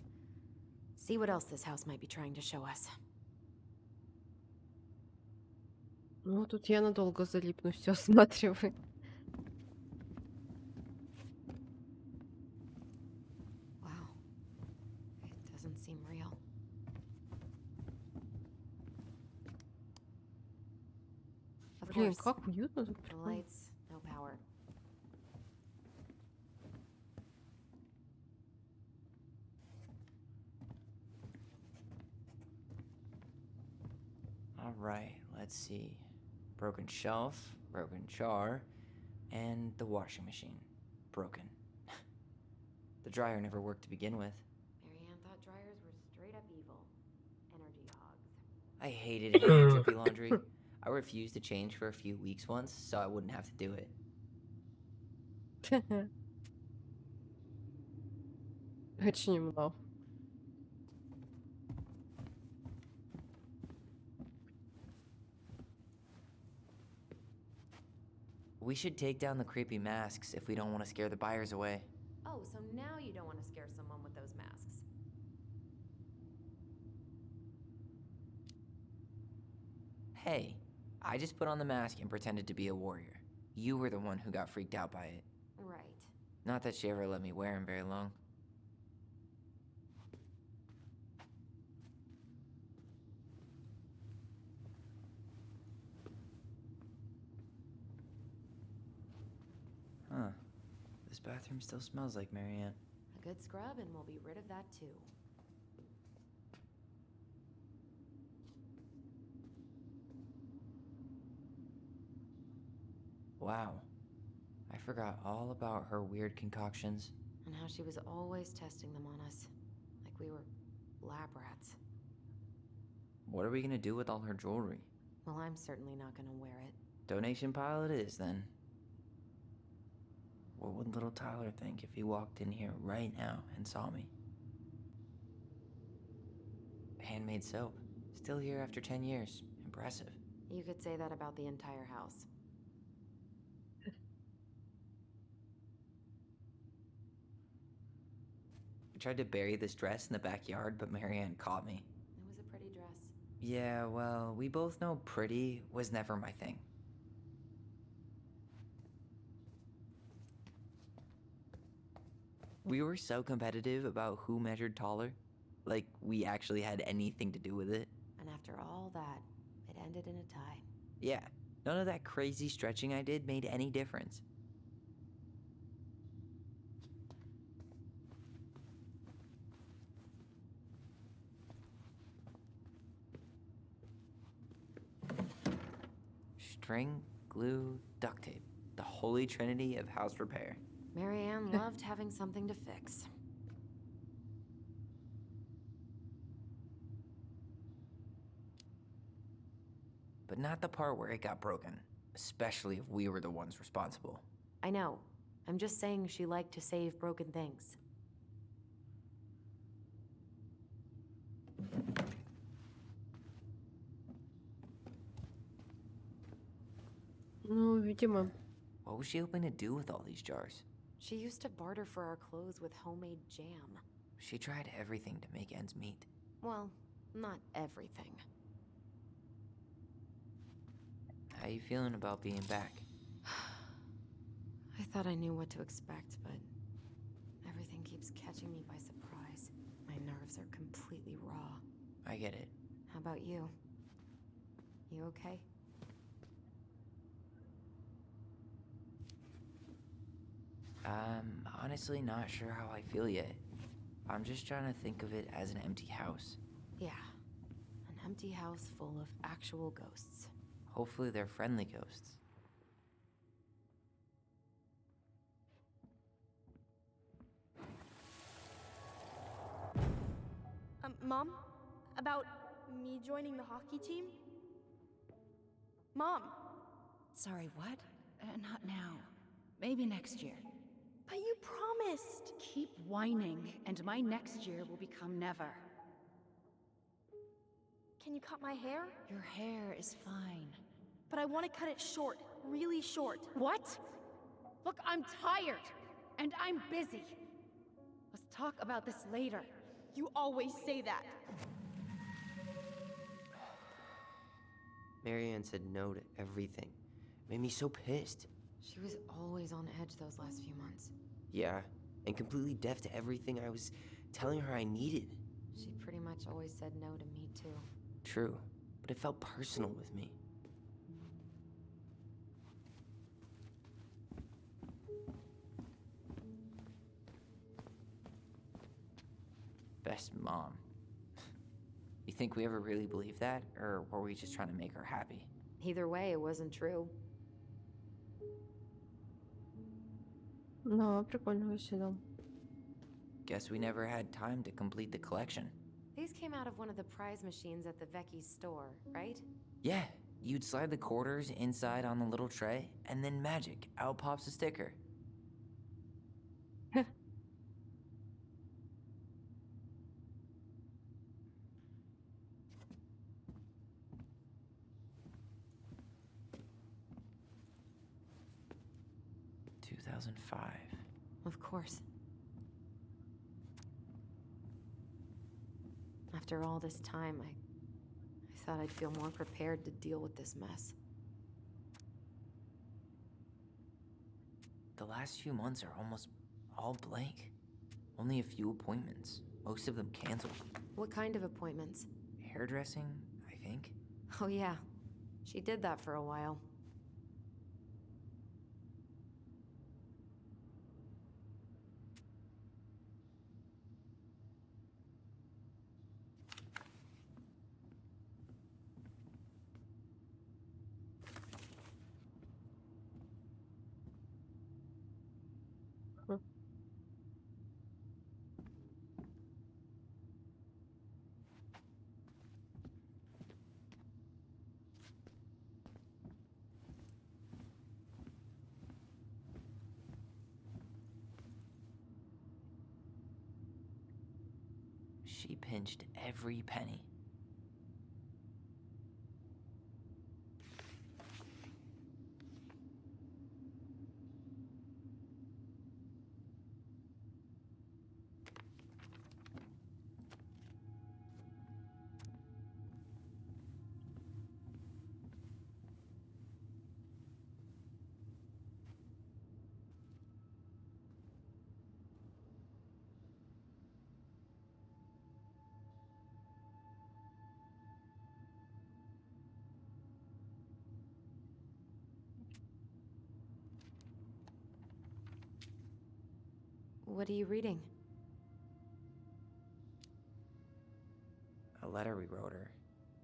see what else this house might be trying to show us. Ну, тут я надолго залипну, все осматриваю. Wow. It doesn't seem real. Of Блин, course, как уютно тут. no прикольно. lights, no power. Alright, let's see. Broken shelf, broken jar, and the washing machine. Broken. The dryer never worked to begin with. Marianne thought dryers were straight up evil. Energy hogs. I hated hanging drippy laundry. I refused to change for a few weeks once, so I wouldn't have to do it. Очень мало. We should take down the creepy masks if we don't want to scare the buyers away. Oh, so now you don't want to scare someone with those masks. Hey, I just put on the mask and pretended to be a warrior. You were the one who got freaked out by it. Right. Not that she ever let me wear him very long. Huh. This bathroom still smells like Marianne. A good scrub and we'll be rid of that too. Wow. I forgot all about her weird concoctions. And how she was always testing them on us. Like we were lab rats. What are we gonna do with all her jewelry? Well, I'm certainly not gonna wear it. Donation pile it is, then. What would little Tyler think if he walked in here right now and saw me? Handmade soap. Still here after 10 years. Impressive. You could say that about the entire house. I tried to bury this dress in the backyard, but Marianne caught me. It was a pretty dress. Yeah, well, we both know pretty was never my thing. We were so competitive about who measured taller. Like, we actually had anything to do with it. And after all that, it ended in a tie. Yeah, none of that crazy stretching I did made any difference. String, glue, duct tape. The holy trinity of house repair. Marianne loved having something to fix. But not the part where it got broken. Especially if we were the ones responsible. I know. I'm just saying she liked to save broken things. Ну, видимо. What was she hoping to do with all these jars? She used to barter for our clothes with homemade jam. She tried everything to make ends meet. Well, not everything. How you feeling about being back? I thought I knew what to expect, but everything keeps catching me by surprise. My nerves are completely raw. I get it. How about you? You okay? I'm honestly not sure how I feel yet. I'm just trying to think of it as an empty house. Yeah. An empty house full of actual ghosts. Hopefully they're friendly ghosts. Mom? About me joining the hockey team? Mom! Sorry, what? Not now. Maybe next year. But you promised! Keep whining, and my next year will become never. Can you cut my hair? Your hair is fine. But I want to cut it short, really short. What? Look, I'm tired, and I'm busy. Let's talk about this later. You always say that. Marianne said no to everything. Made me so pissed. She was always on edge those last few months. Yeah, and completely deaf to everything I was telling her I needed. She pretty much always said no to me, too. True, but it felt personal with me. Best mom. You think we ever really believed that, or were we just trying to make her happy? Either way, it wasn't true. No, прикольно вообще дом. Guess we never had time to complete the collection. These came out of one of the prize machines at the Vecchi's store, right? Yeah, you'd slide the quarters inside on the little tray, and then magic, out pops a sticker. Of course. After all this time, I thought I'd feel more prepared to deal with this mess. The last few months are almost all blank. Only a few appointments, most of them canceled. What kind of appointments? Hairdressing, I think. Oh yeah, she did that for a while. She pinched every penny. What are you reading? A letter we wrote her.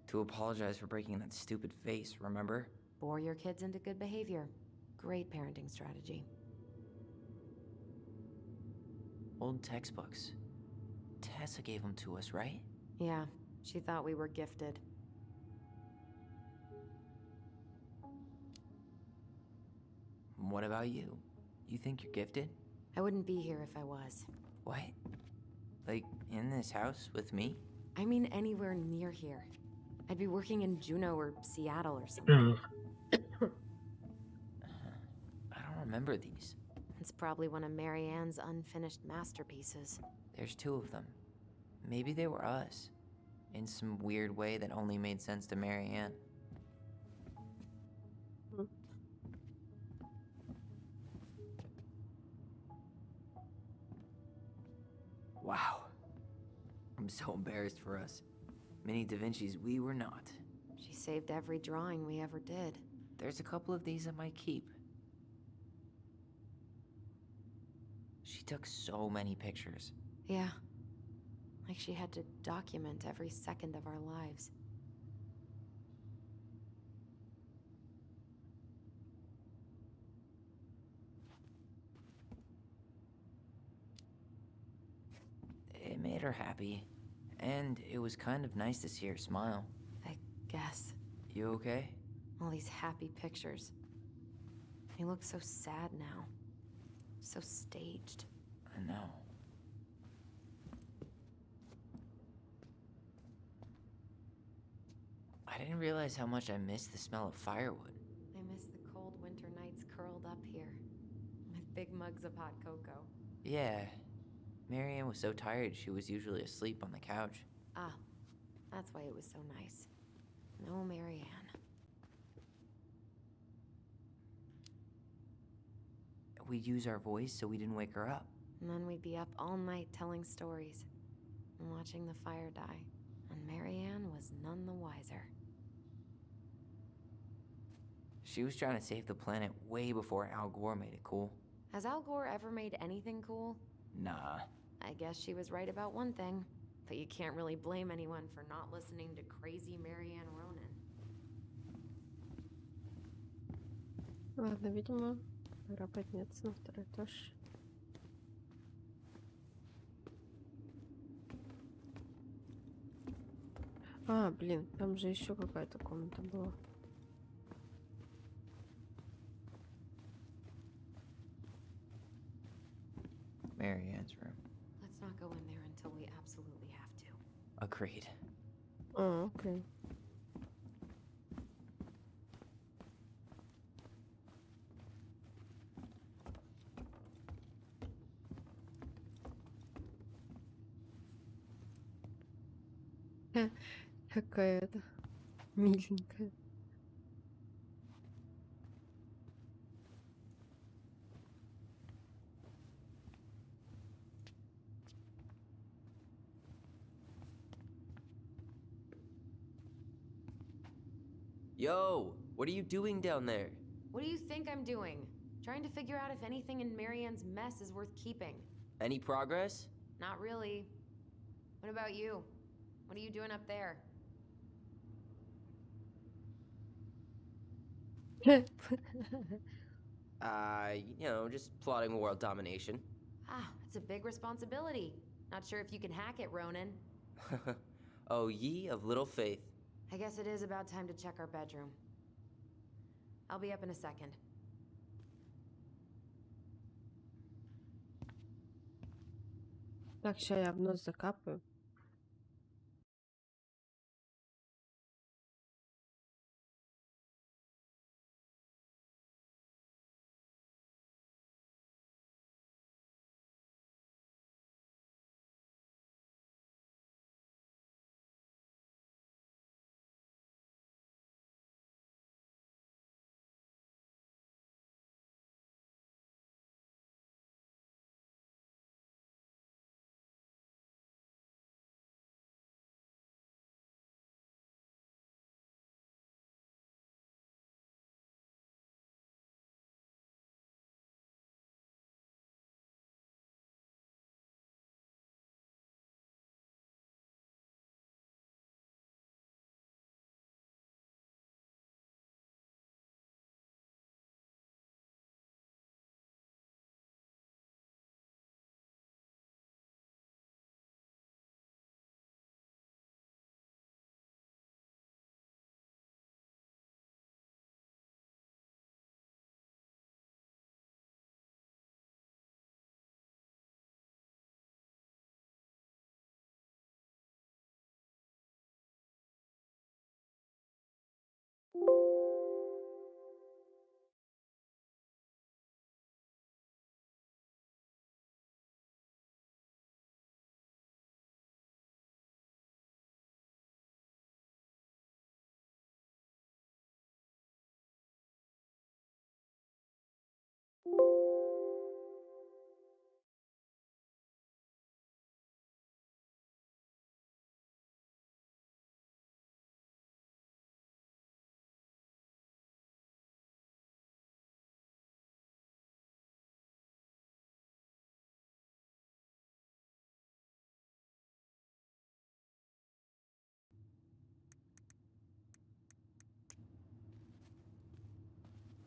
To apologize for breaking that stupid vase, remember? Bore your kids into good behavior. Great parenting strategy. Old textbooks. Tessa gave them to us, right? Yeah, she thought we were gifted. What about you? You think you're gifted? I wouldn't be here if I was. What? Like, in this house with me? I mean anywhere near here. I'd be working in Juneau or Seattle or something. I don't remember these. It's probably one of Marianne's unfinished masterpieces. There's 2 of them. Maybe they were us. In some weird way that only made sense to Marianne. Hmm. Wow. I'm so embarrassed for us. Mini Da Vinci's we were not. She saved every drawing we ever did. There's a couple of these I might keep. She took so many pictures. Yeah. Like she had to document every second of our lives. It made her happy. And it was kind of nice to see her smile. I guess. You okay? All these happy pictures. He looks so sad now. So staged. I know. I didn't realize how much I missed the smell of firewood. I miss the cold winter nights curled up here. With big mugs of hot cocoa. Yeah. Marianne was so tired she was usually asleep on the couch. Ah, that's why it was so nice. No Marianne. We'd use our voice so we didn't wake her up. And then we'd be up all night telling stories. And watching the fire die. And Marianne was none the wiser. She was trying to save the planet way before Al Gore made it cool. Has Al Gore ever made anything cool? Nah. I guess she was right about one thing. But you can't really blame anyone for not listening to crazy Marianne Ronan. Ладно, видимо, пора подняться на 2-й этаж. А, блин, там же еще какая-то комната была. Marianne's room. Let's not go in there until we absolutely have to. Agreed. А, окей. Какая-то миленькая. Yo, what are you doing down there? What do you think I'm doing? Trying to figure out if anything in Marianne's mess is worth keeping. Any progress? Not really. What about you? What are you doing up there? Just plotting world domination. Ah, it's a big responsibility. Not sure if you can hack it, Ronan. Oh, ye of little faith. I guess it is about time to check our bedroom. I'll be up in a second. Так, сейчас я в нос закапаю.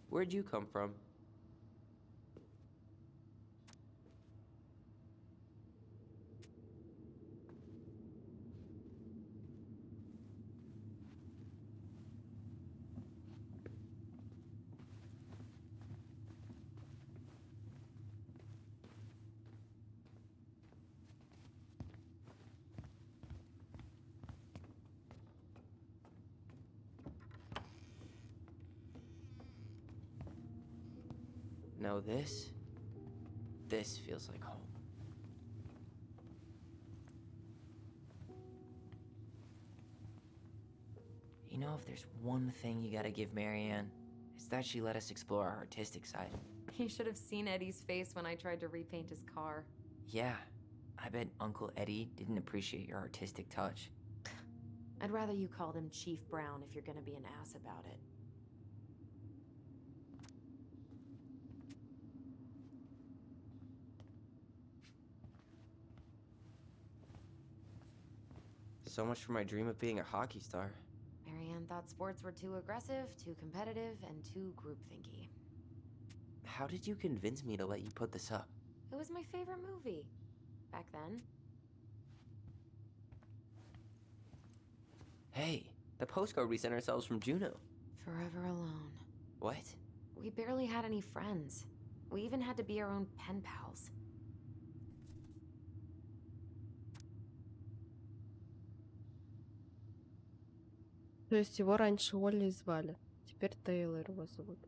Where'd you come from? No, this feels like home. You know, if there's one thing you gotta give Marianne, it's that she let us explore our artistic side. You should have seen Eddie's face when I tried to repaint his car. Yeah, I bet Uncle Eddie didn't appreciate your artistic touch. I'd rather you called him Chief Brown if you're gonna be an ass about it. So much for my dream of being a hockey star. Marianne thought sports were too aggressive, too competitive, and too groupthinky. How did you convince me to let you put this up? It was my favorite movie. Back then. Hey, the postcard we sent ourselves from Juneau. Forever alone. What? We barely had any friends. We even had to be our own pen pals. То есть его раньше Олли звали. Теперь Тейлор его зовут.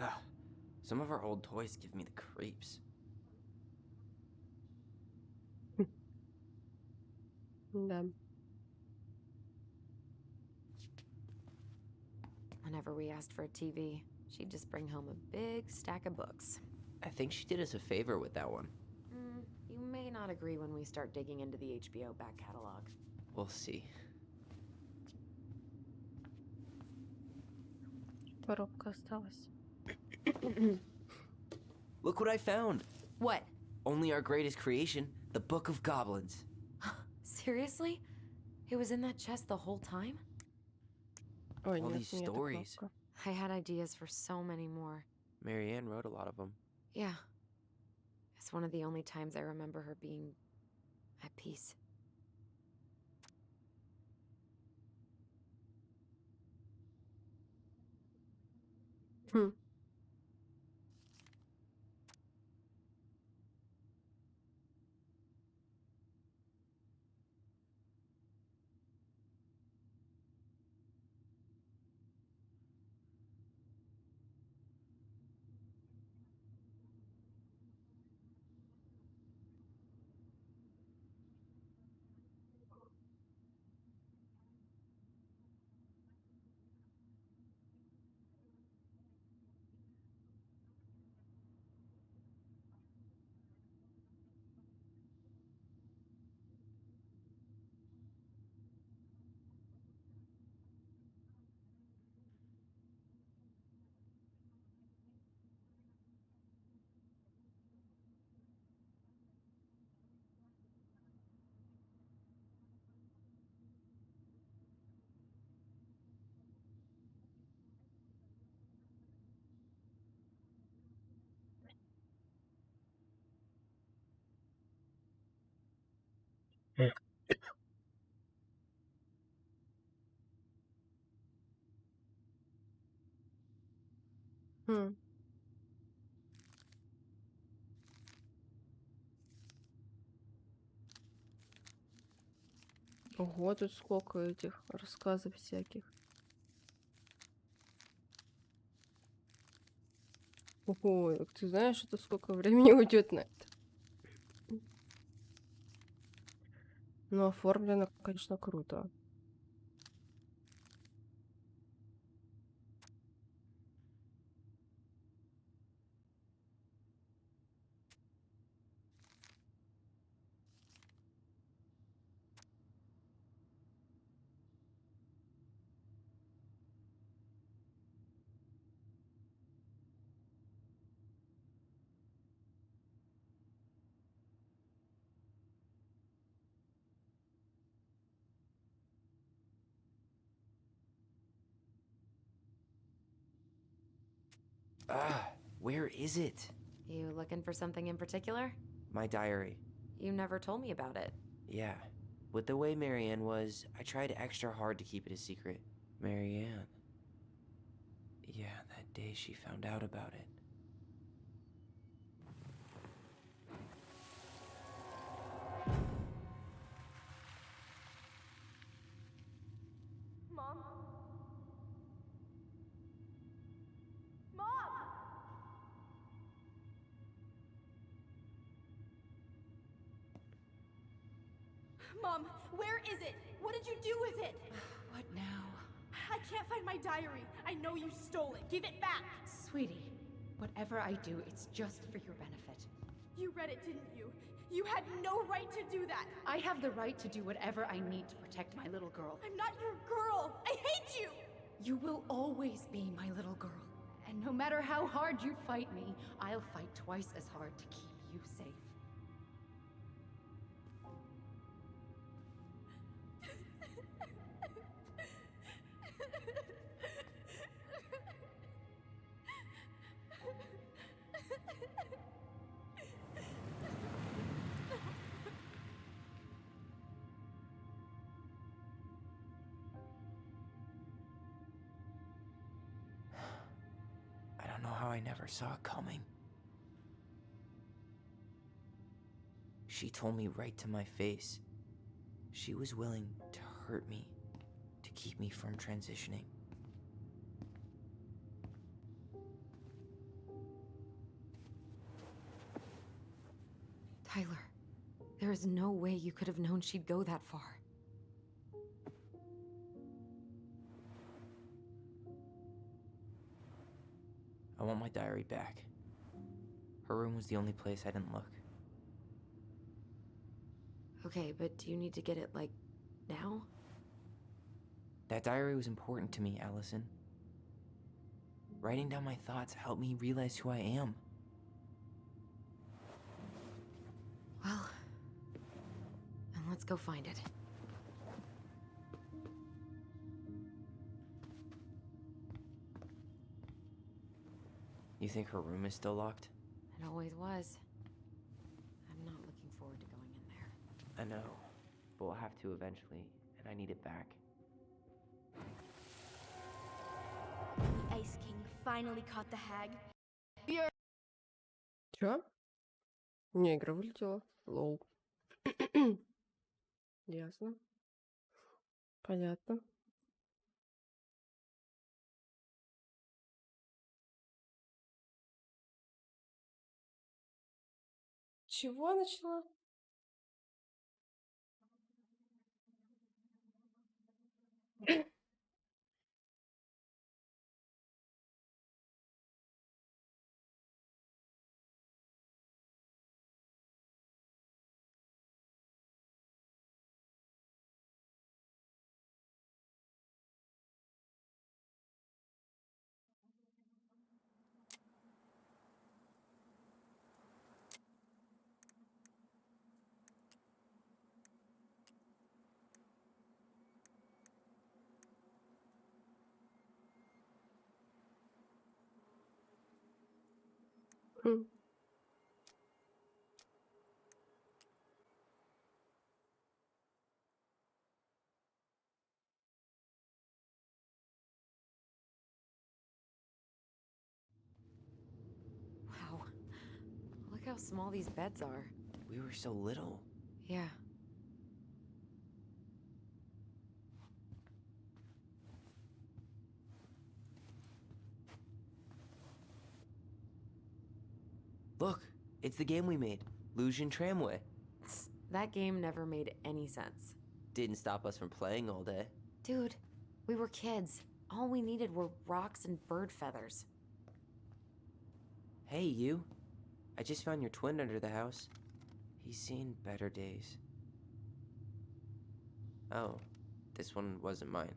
Ugh. Some of our old toys give me the creeps. Да. Whenever we asked for a TV, she'd just bring home a big stack of books. I think she did us a favor with that one. You may not agree when we start digging into the HBO back catalog. We'll see. Коробка осталась. Look what I found! What? Only our greatest creation, the Book of Goblins. Seriously? It was in that chest the whole time? Ой, All нет, these не эта stories. кнопка. I had ideas for so many more. Marianne wrote a lot of them. Yeah. It's one of the only times I remember her being at peace. Хм. Хм. Ого, тут сколько этих рассказов всяких. Ого, так ты знаешь, это сколько времени уйдет на это? Ну, оформлено, конечно, круто. Where is it? You looking for something in particular? My diary. You never told me about it. Yeah. With the way Marianne was, I tried extra hard to keep it a secret. Marianne. Yeah, that day she found out about it. Mom? Mom! Mom, where is it? What did you do with it? What now? I can't find my diary. I know you stole it. Give it back. Sweetie, whatever I do, it's just for your benefit. You read it, didn't you? You had no right to do that. I have the right to do whatever I need to protect my little girl. I'm not your girl. I hate you. You will always be my little girl. And no matter how hard you fight me, I'll fight twice as hard to keep you safe. I don't know how I never saw it coming. She told me right to my face. She was willing to hurt me, to keep me from transitioning. Tyler, there is no way you could have known she'd go that far. I want my diary back. Her room was the only place I didn't look. Okay, but do you need to get it, like, now? That diary was important to me, Allison. Writing down my thoughts helped me realize who I am. Well, then let's go find it. You think her room is still locked? It always was. I'm not looking forward to going in there. I know, but we'll have to eventually, and I need it back. The Ice King finally caught the hag. Чё? Не, игра вылетела. Лоу. Ясно. Понятно. Чего начала? Хм. Wow. Look how small these beds are. We were so little. Yeah. Look, it's the game we made, Lucian Tramway. That game never made any sense. Didn't stop us from playing all day. Dude, we were kids. All we needed were rocks and bird feathers. Hey, you. I just found your twin under the house. He's seen better days. Oh, this one wasn't mine.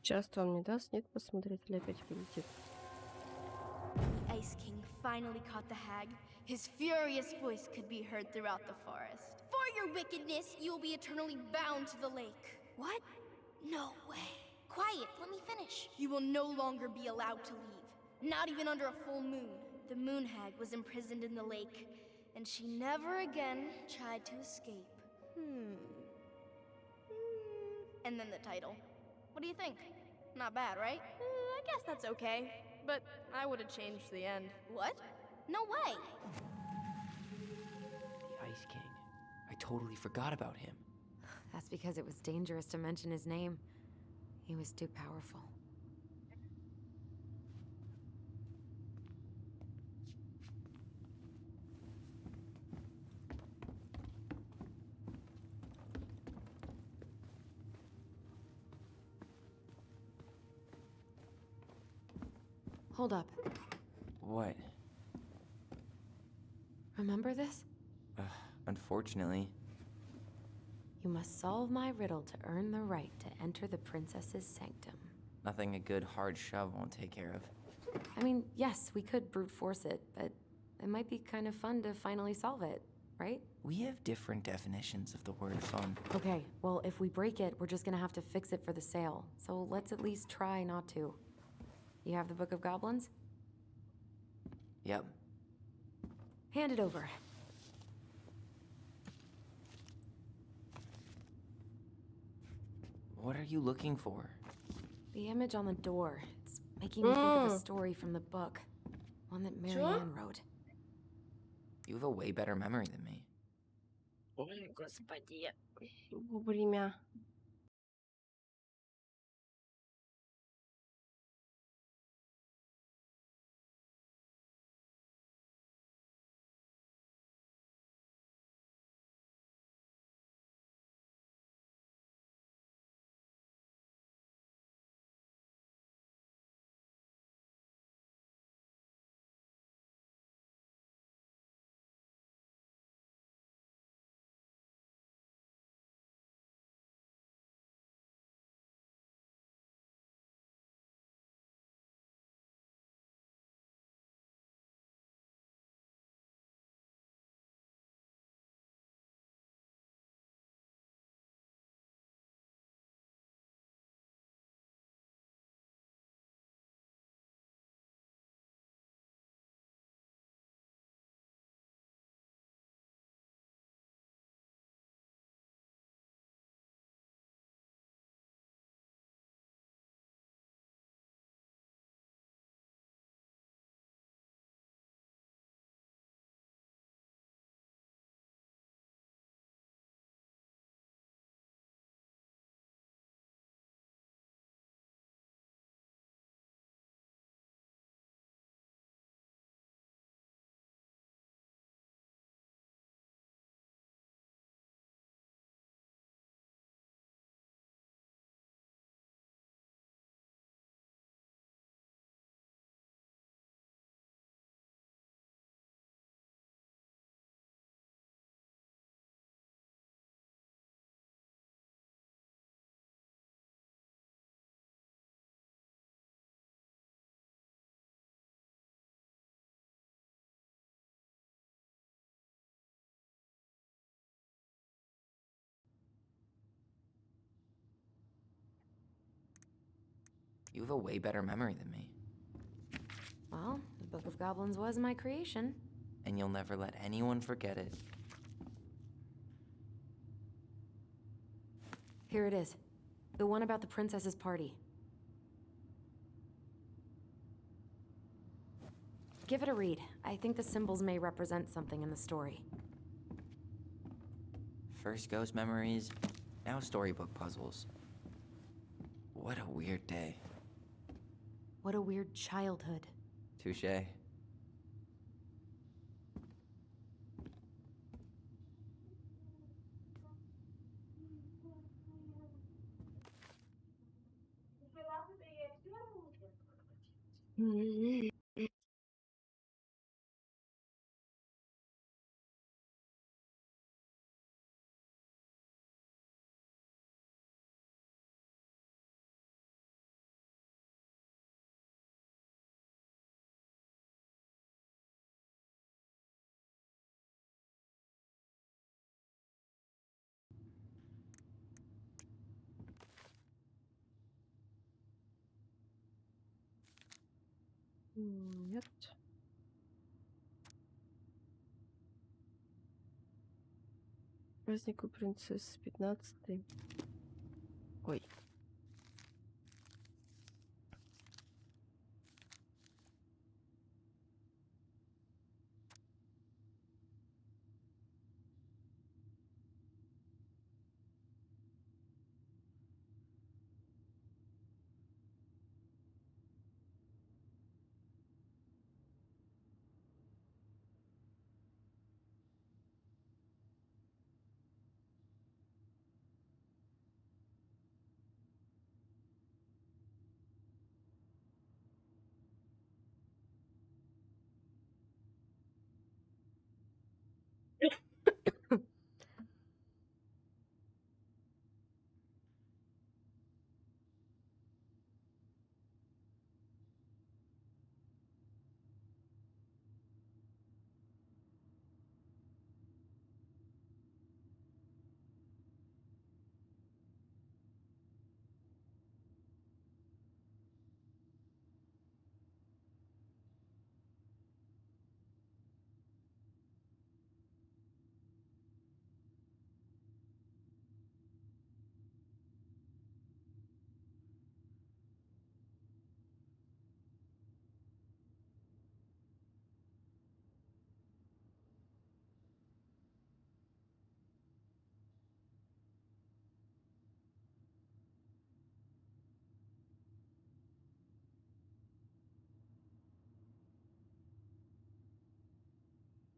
Часто он мне даст, нет, посмотреть или опять полетит. The Ice King finally caught the hag. His furious voice could be heard throughout the forest. For your wickedness, you will be eternally bound to the lake. What? No way. Quiet, let me finish. You will no longer be allowed to leave. Not even under a full moon. The moon hag was imprisoned in the lake, and she never again tried to escape. And then the title. What do you think? Not bad, right? I guess that's okay. But I would have changed the end. What? No way. The Ice King. I totally forgot about him. That's because it was dangerous to mention his name. He was too powerful. Hold up. What? Remember this? Unfortunately. You must solve my riddle to earn the right to enter the princess's sanctum. Nothing a good hard shove won't take care of. I mean, yes, we could brute force it, but it might be kind of fun to finally solve it, right? We have different definitions of the word fun. Okay, well, if we break it, we're just gonna have to fix it for the sale. So let's at least try not to. You have the Book of Goblins? Yep. Hand it over. What are you looking for? The image on the door. It's making me think of a story from the book. One that Marianne wrote. You have a way better memory than me. Ой, господи. Вовремя. You have a way better memory than me. Well, the Book of Goblins was my creation. And you'll never let anyone forget it. Here it is. The one about the princess's party. Give it a read. I think the symbols may represent something in the story. First ghost memories, now storybook puzzles. What a weird day. What a weird childhood. Touche. Нет. Праздник у принцессы 15-й. Ой.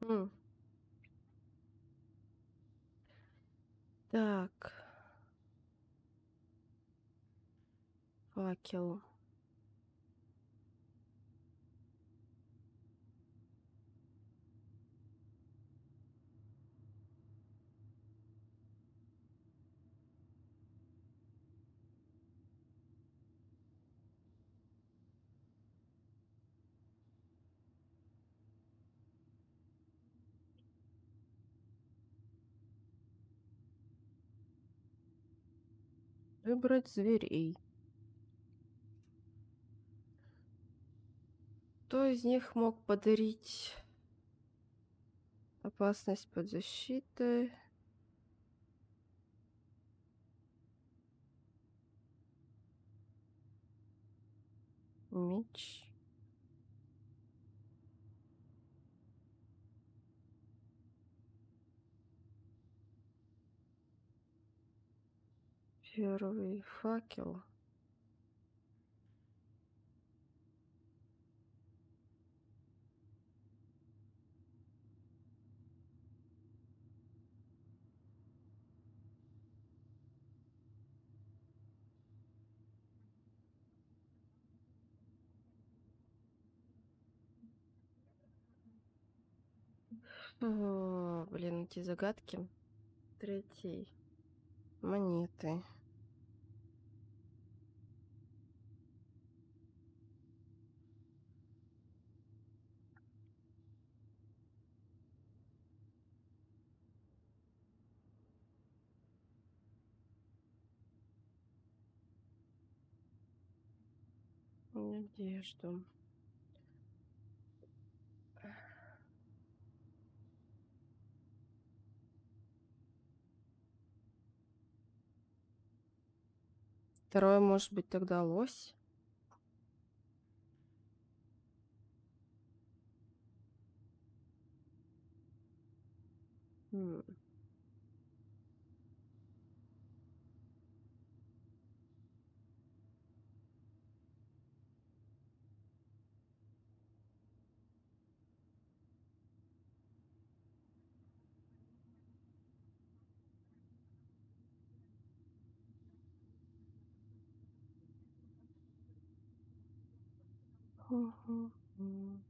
М. Так. Факел. Выбрать зверей. Кто из них мог подарить опасность под защитой? Меч. Первый факел. Блин, эти загадки. Третий. Монеты. Надежду. Второе, может быть, тогда лось? М. Мгм.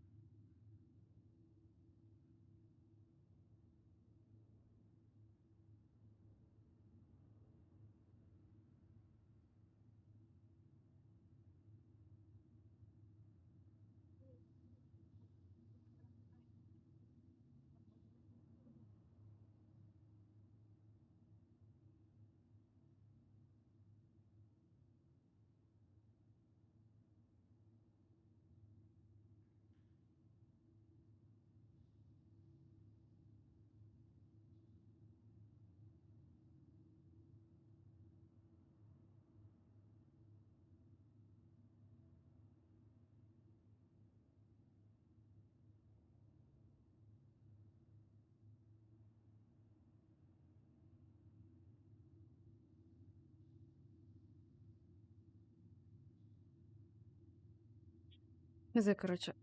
Хз, короче.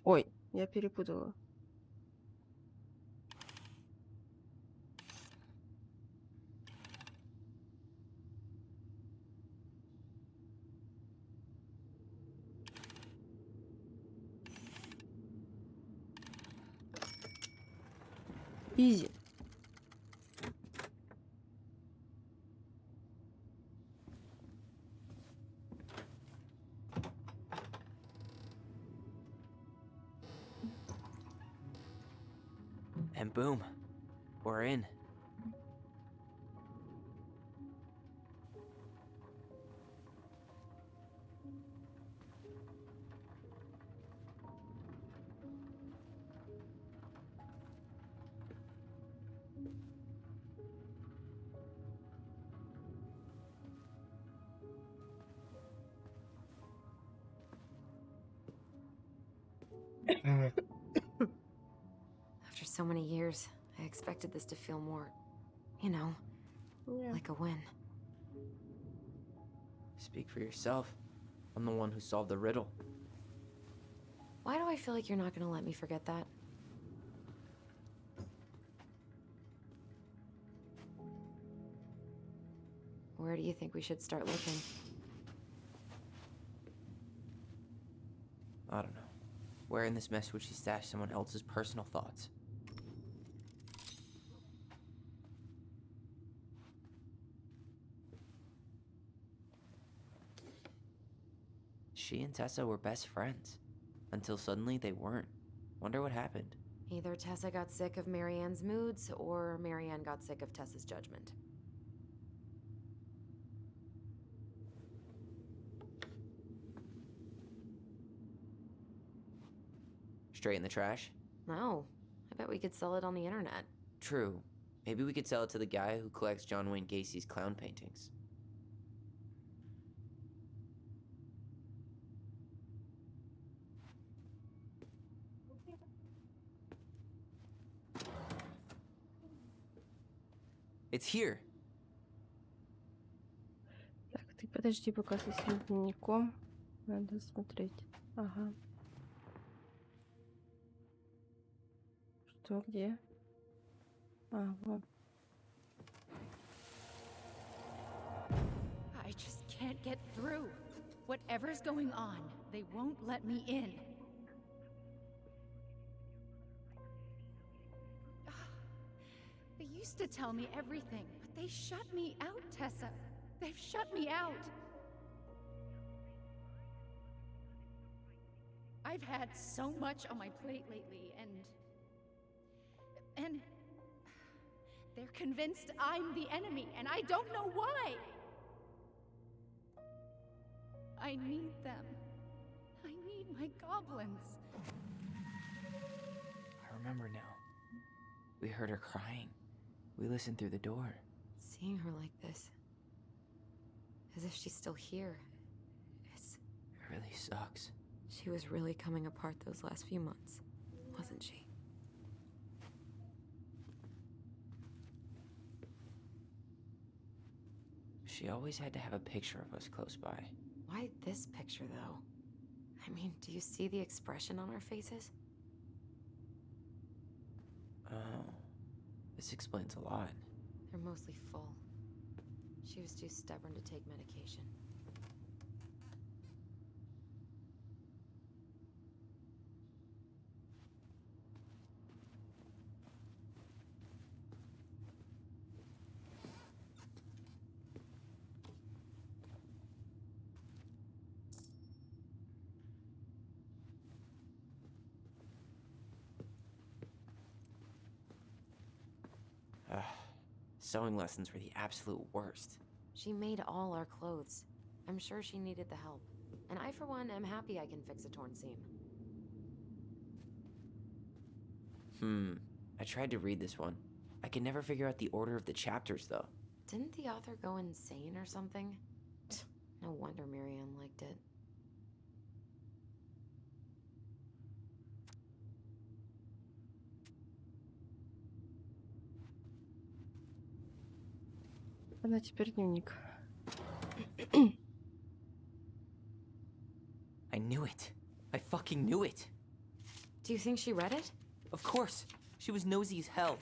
Ой, я перепутала. Изи. And boom, we're in. After so many years, I expected this to feel more, you know, Yeah. like a win. Speak for yourself. I'm the one who solved the riddle. Why do I feel like you're not gonna let me forget that? Where do you think we should start looking? I don't know. Where in this mess would she stash someone else's personal thoughts? She and Tessa were best friends. Until suddenly they weren't. Wonder what happened. Either Tessa got sick of Marianne's moods, or Marianne got sick of Tessa's judgment. Straight in the trash? No. I bet we could sell it on the internet. True. Maybe we could sell it to the guy who collects John Wayne Gacy's clown paintings. It's here. Так, ты подожди пока со своим дневником. Надо смотреть. Ага. Что, где? А, вот. I just can't get through. Whatever's going on, they won't let me in. They used to tell me everything, but they shut me out, Tessa. They've shut me out. I've had so much on my plate lately, and they're convinced I'm the enemy, and I don't know why. I need them. I need my goblins. I remember now. We heard her crying. We listened through the door. Seeing her like this, as if she's still here, it's... It really sucks. She was really coming apart those last few months, wasn't she? She always had to have a picture of us close by. Why this picture, though? I mean, do you see the expression on our faces? Oh, this explains a lot. They're mostly full. She was too stubborn to take medication. Sewing lessons were the absolute worst. She made all our clothes. I'm sure she needed the help. And I, for one, am happy I can fix a torn seam. I tried to read this one. I could never figure out the order of the chapters, though. Didn't the author go insane or something? No wonder Miriam liked it. Она теперь дневник. I knew it. I fucking knew it. Do you think she read it? Of course. She was nosy as hell.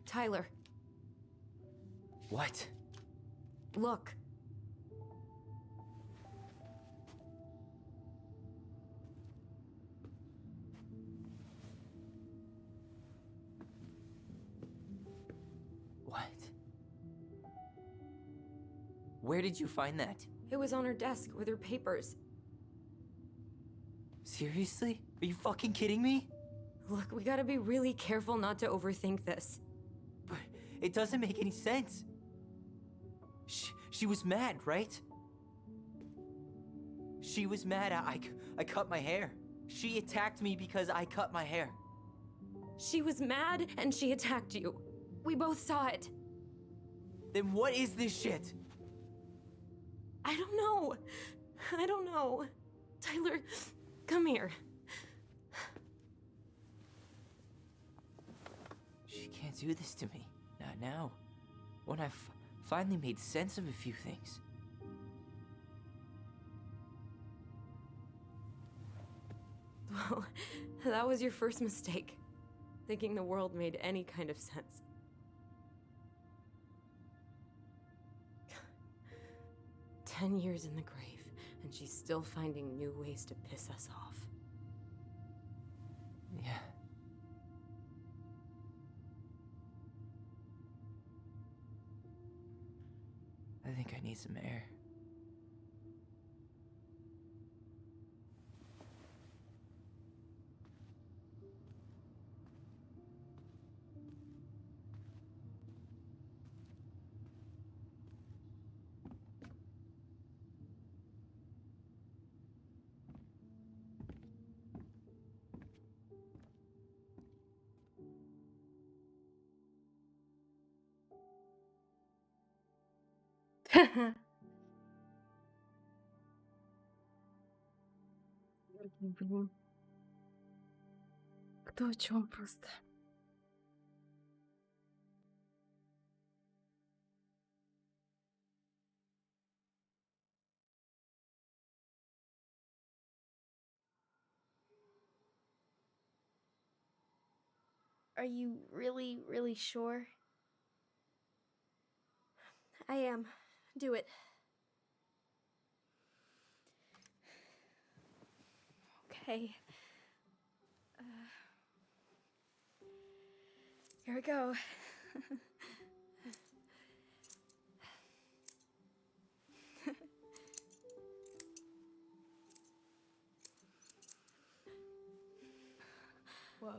Tyler, What? look. What? Where did you find that? It was on her desk with her papers. Seriously? Are you fucking kidding me? Look, we gotta be really careful not to overthink this. But it doesn't make any sense. She was mad, right? She was mad I cut my hair. She attacked me because I cut my hair. She was mad and she attacked you. We both saw it. Then what is this shit? I don't know. I don't know. Tyler, come here. She can't do this to me. Not now. When I finally made sense of a few things. Well, that was your first mistake. Thinking the world made any kind of sense. "10 years in the grave, and she's still finding new ways to piss us off." Yeah. I think I need some air. Блин. Кто о чем просто? Are you really, really sure? I am. Do it. Okay. Here we go. Whoa.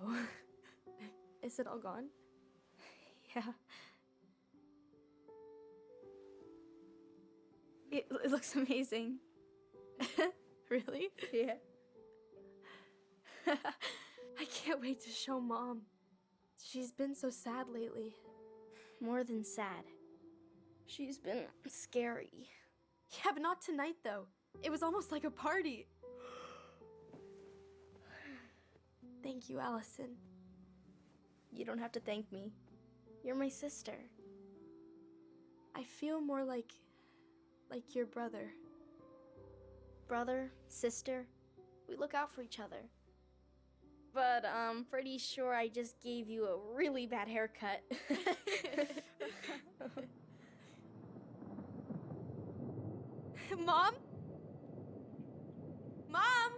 Is it all gone? Yeah. It looks amazing. Really? Yeah. I can't wait to show Mom. She's been so sad lately. More than sad. She's been scary. Yeah, but not tonight, though. It was almost like a party. Thank you, Allison. You don't have to thank me. You're my sister. I feel more like your brother. Brother, sister, we look out for each other. But I'm pretty sure I just gave you a really bad haircut. Mom? Mom?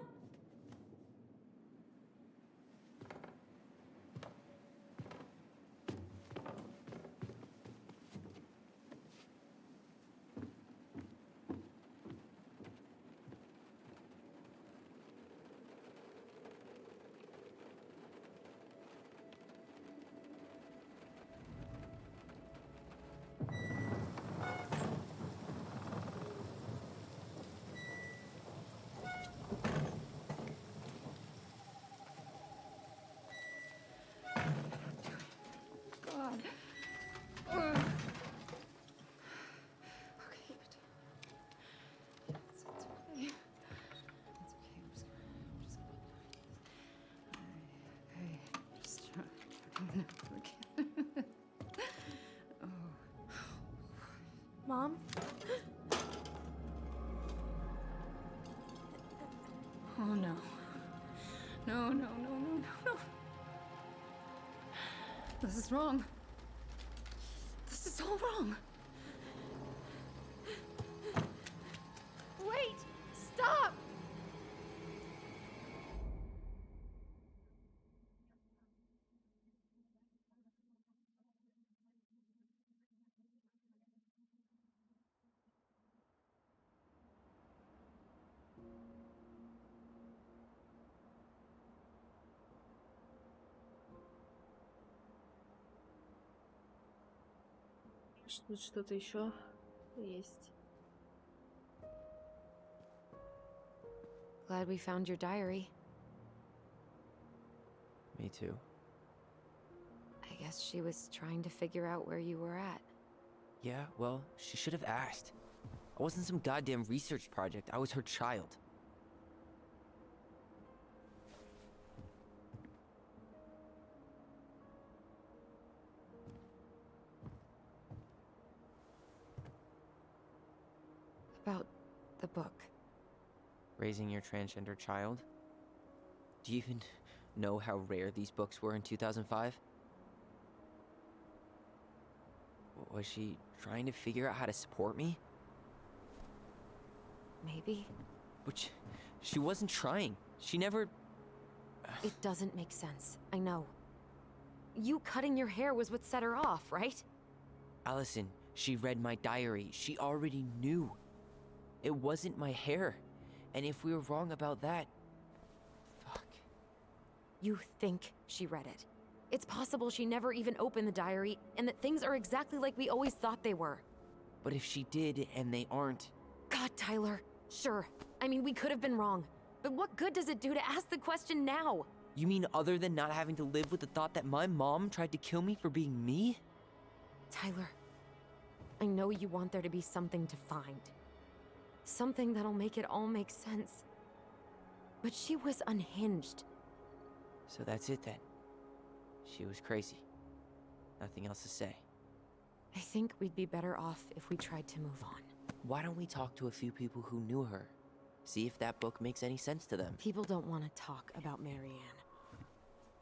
God. Okay, but it's okay. It's okay. I'm just gonna. Okay, just try. Again. Oh. Mom? Oh no. No, no, no, no, no, no. This is wrong. This is all wrong. Wait! Stop! Тут что-то еще есть. Glad we found your diary. Me too. I guess she was trying to figure out where you were at. Yeah, well, she should have asked. I wasn't some goddamn research project. I was her child. About the book. Raising your transgender child? Do you even know how rare these books were in 2005? Was she trying to figure out how to support me? Maybe. But she wasn't trying. She never... It doesn't make sense. I know. You cutting your hair was what set her off, right? Allison, she read my diary. She already knew. It wasn't my hair. And if we were wrong about that... Fuck. You think she read it. It's possible she never even opened the diary, and that things are exactly like we always thought they were. But if she did, and they aren't... God, Tyler. Sure. I mean, we could have been wrong. But what good does it do to ask the question now? You mean other than not having to live with the thought that my mom tried to kill me for being me? Tyler, I know you want there to be something to find. Something that'll make it all make sense. But she was unhinged. So that's it then. She was crazy. Nothing else to say. I think we'd be better off if we tried to move on. Why don't we talk to a few people who knew her? See if that book makes any sense to them. People don't want to talk about Marianne.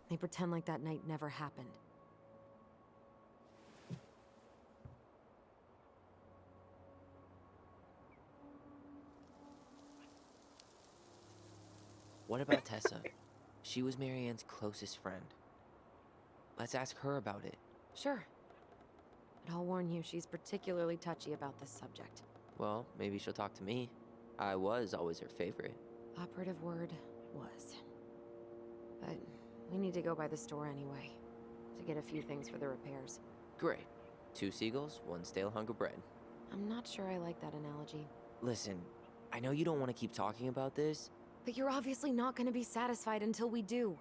They pretend like that night never happened. What about Tessa? She was Marianne's closest friend. Let's ask her about it. Sure. But I'll warn you, she's particularly touchy about this subject. Well, maybe she'll talk to me. I was always her favorite. Operative word was. But we need to go by the store anyway, to get a few things for the repairs. Great. 2 seagulls, 1 stale hunk of bread. I'm not sure I like that analogy. Listen, I know you don't want to keep talking about this. But you're obviously not going to be satisfied until we do.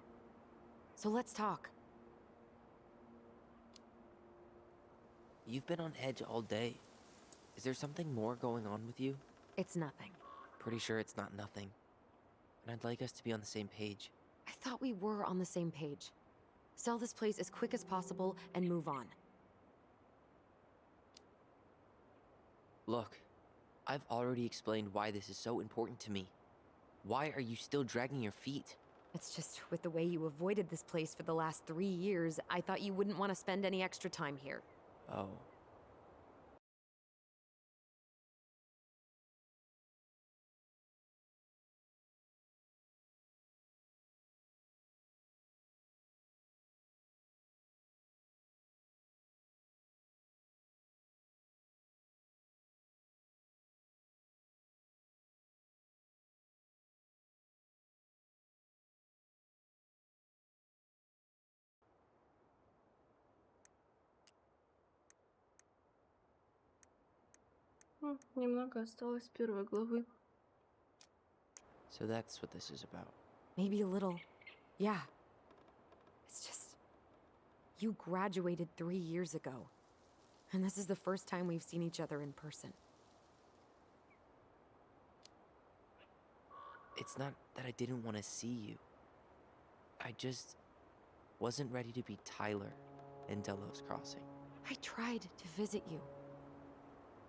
So let's talk. You've been on edge all day. Is there something more going on with you? It's nothing. Pretty sure it's not nothing. And I'd like us to be on the same page. I thought we were on the same page. Sell this place as quick as possible and move on. Look, I've already explained why this is so important to me. Why are you still dragging your feet? It's just with the way you avoided this place for the last 3 years, I thought you wouldn't want to spend any extra time here. Oh. Немного осталось первой главы. So that's what this is about. Maybe a little. Yeah. It's just... You graduated 3 years ago. And this is the first time we've seen each other in person. It's not that I didn't want to see you. I just wasn't ready to be Tyler in Delos Crossing. I tried to visit you.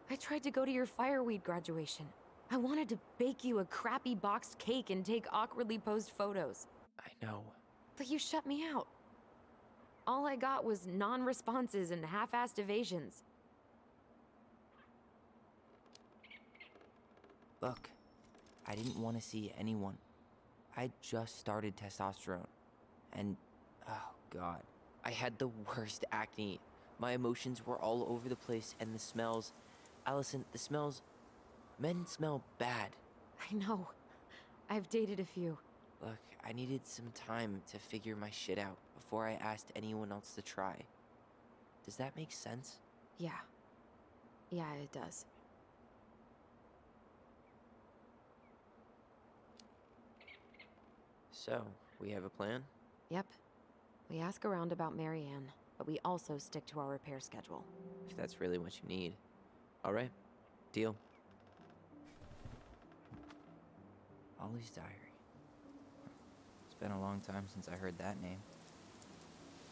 I tried to go to your fireweed graduation. I wanted to bake you a crappy boxed cake and take awkwardly posed photos. I know. But you shut me out. All I got was non-responses and half-assed evasions. Look, I didn't want to see anyone. I just started testosterone. And, oh god, I had the worst acne. My emotions were all over the place, and the smells... Allison, the smells... Men smell bad. I know. I've dated a few. Look, I needed some time to figure my shit out before I asked anyone else to try. Does that make sense? Yeah. Yeah, it does. So, we have a plan? Yep. We ask around about Marianne, but we also stick to our repair schedule. If that's really what you need. Alright, deal. Ollie's Diary. It's been a long time since I heard that name.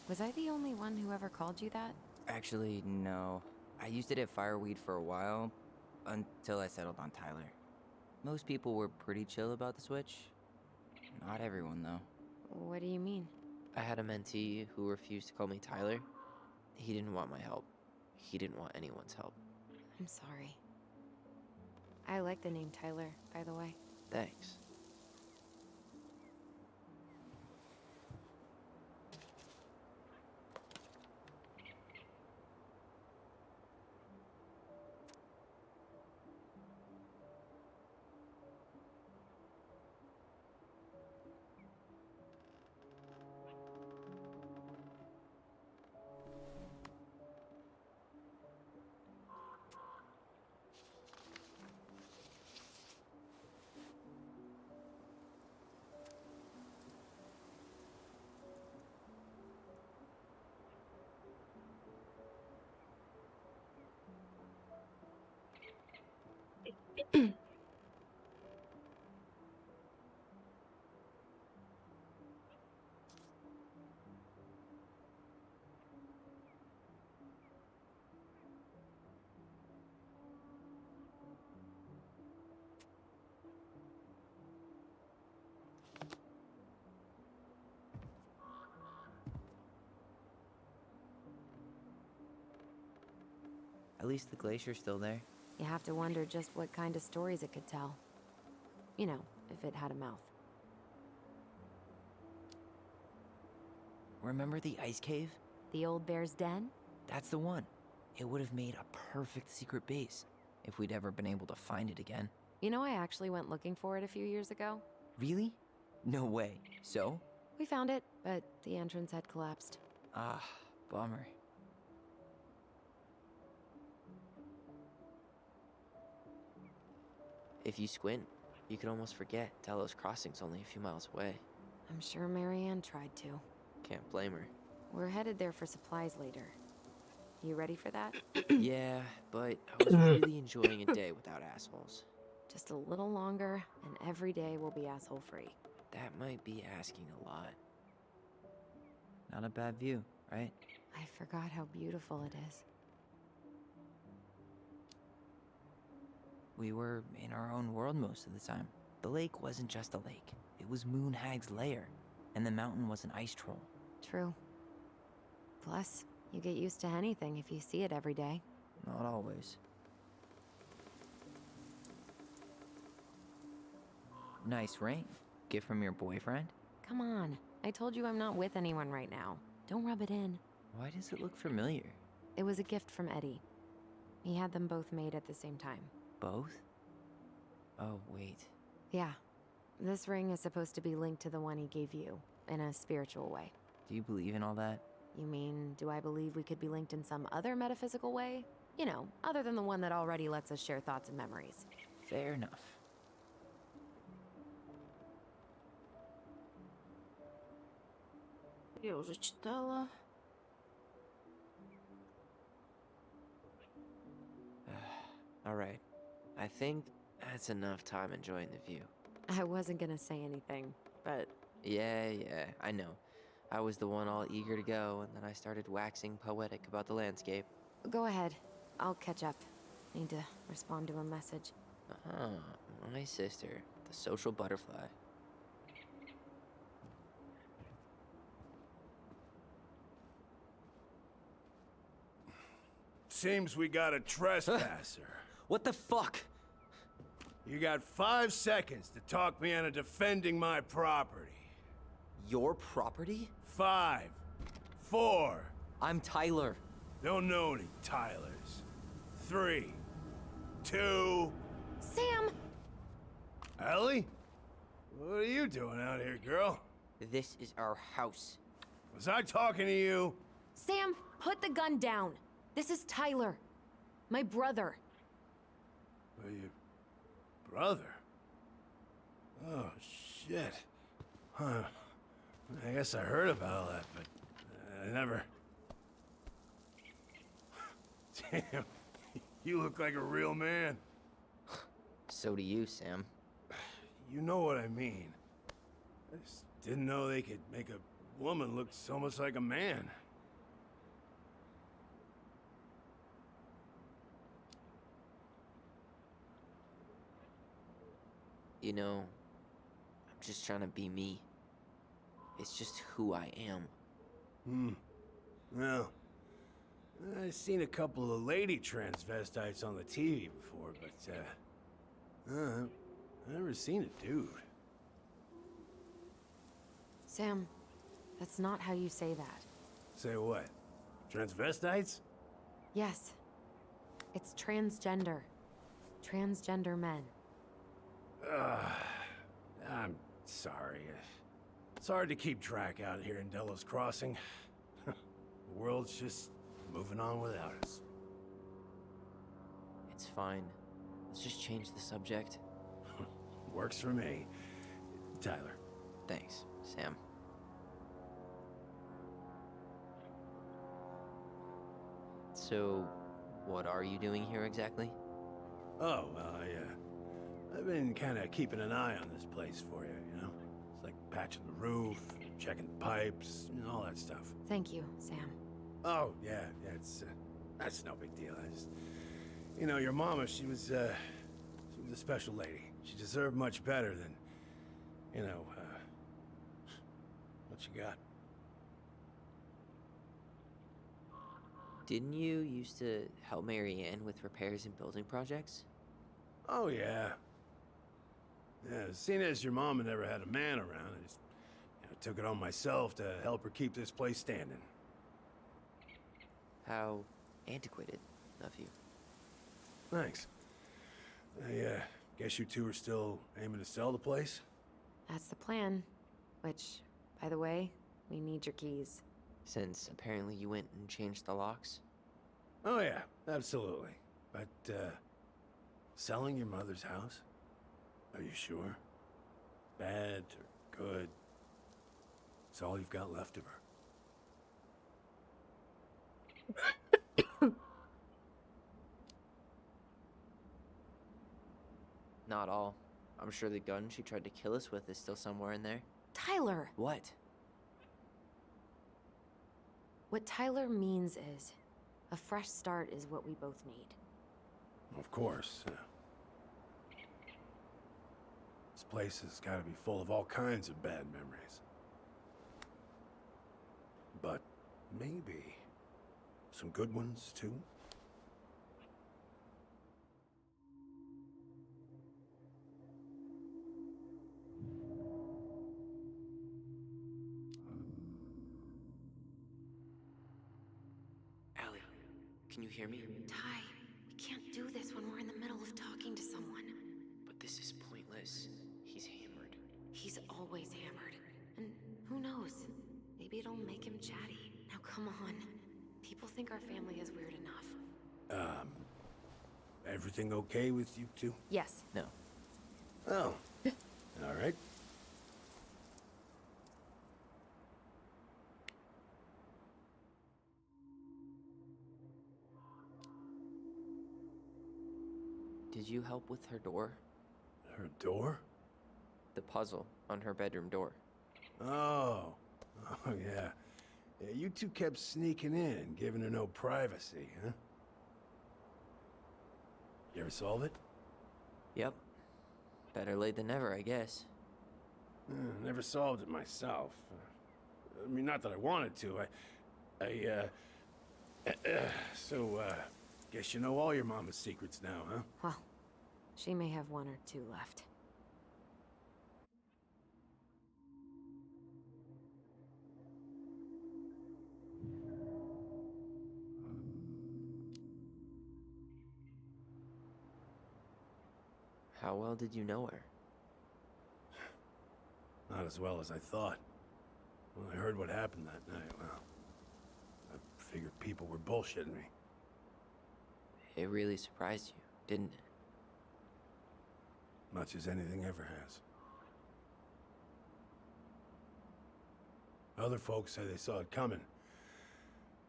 Was I the only one who ever called you that? Actually, no. I used it at Fireweed for a while, until I settled on Tyler. Most people were pretty chill about the switch. Not everyone, though. What do you mean? I had a mentee who refused to call me Tyler. He didn't want my help. He didn't want anyone's help. I'm sorry. I like the name Tyler, by the way. Thanks. At least the glacier's still there. You have to wonder just what kind of stories it could tell. You know, if it had a mouth. Remember the ice cave? The old bear's den? That's the one. It would have made a perfect secret base if we'd ever been able to find it again. You know, I actually went looking for it a few years ago. Really? No way. So? We found it, but the entrance had collapsed. Ah, bummer. If you squint, you could almost forget Delos Crossing's only a few miles away. I'm sure Marianne tried to. Can't blame her. We're headed there for supplies later. You ready for that? Yeah, but I was really enjoying a day without assholes. Just a little longer, and every day will be asshole-free. That might be asking a lot. Not a bad view, right? I forgot how beautiful it is. We were in our own world most of the time. The lake wasn't just a lake. It was Moonhag's lair, and the mountain was an ice troll. True. Plus, you get used to anything if you see it every day. Not always. Nice ring. Gift from your boyfriend? Come on. I told you I'm not with anyone right now. Don't rub it in. Why does it look familiar? It was a gift from Eddie. He had them both made at the same time. Both? Oh, wait. Yeah. This ring is supposed to be linked to the one he gave you, in a spiritual way. Do you believe in all that? You mean, do I believe we could be linked in some other metaphysical way? You know, other than the one that already lets us share thoughts and memories. Fair enough. Я уже читала. Alright. I think that's enough time enjoying the view. I wasn't gonna say anything, but Yeah, I know. I was the one all eager to go, and then I started waxing poetic about the landscape. go ahead. I'll catch up. Need to respond to a message. Ah, my sister, the social butterfly. Seems we got a trespasser. What the fuck? You got 5 seconds to talk me into defending my property. Your property? 5, 4. I'm Tyler. Don't know any Tylers. 3, 2. Sam! Ellie? What are you doing out here, girl? This is our house. Was I talking to you? Sam, put the gun down. This is Tyler. My brother. Well, your brother? Oh, shit. Huh. I guess I heard about all that, but I never... Damn, you look like a real man. So do you, Sam. You know what I mean. I just didn't know they could make a woman look so much like a man. You know, I'm just trying to be me. It's just who I am. Well, I've seen a couple of lady transvestites on the TV before, but, I've never seen a dude. Sam, that's not how you say that. Say what? Transvestites? Yes. It's transgender. Transgender men. I'm sorry. It's hard to keep track out here in Delos Crossing. The world's just moving on without us. It's fine. Let's just change the subject. Works for me. Tyler. Thanks, Sam. So, what are you doing here exactly? Oh, well, I've been kind of keeping an eye on this place for you, you know? It's like patching the roof, checking the pipes, and all that stuff. Thank you, Sam. Oh, yeah, it's, that's no big deal. I just, you know, your mama, she was a special lady. She deserved much better than, you know, what you got. Didn't you used to help Mary Ann with repairs and building projects? Oh, yeah. Yeah, seeing as your mom had never had a man around, I just took it on myself to help her keep this place standing. How antiquated of you. Thanks. I guess you two are still aiming to sell the place? That's the plan. Which, by the way, we need your keys. Since apparently you went and changed the locks? Oh, yeah, absolutely. But, selling your mother's house? Are you sure? Bad or good? It's all you've got left of her. Not all. I'm sure the gun she tried to kill us with is still somewhere in there. Tyler! What? What Tyler means is, a fresh start is what we both need. Of course. This place has got to be full of all kinds of bad memories. But maybe some good ones, too? Allie, can you hear me? Ty, we can't do this when we're in the middle of talking to someone. But this is pointless. He's hammered. He's always hammered. And who knows? Maybe it'll make him chatty. Now come on. People think our family is weird enough. Everything okay with you two? Yes. No. Oh. All right. Did you help with her door? Her door? The puzzle on her bedroom door. Oh. Oh, yeah. Yeah, you two kept sneaking in, giving her no privacy, huh? You ever solve it? Yep. Better late than never, I guess. Never solved it myself. I mean, not that I wanted to. So, guess you know all your mama's secrets now, huh? Well, she may have one or two left. How well did you know her? Not as well as I thought. When I heard what happened that night, well, I figured people were bullshitting me. It really surprised you, didn't it? Much as anything ever has. Other folks say they saw it coming.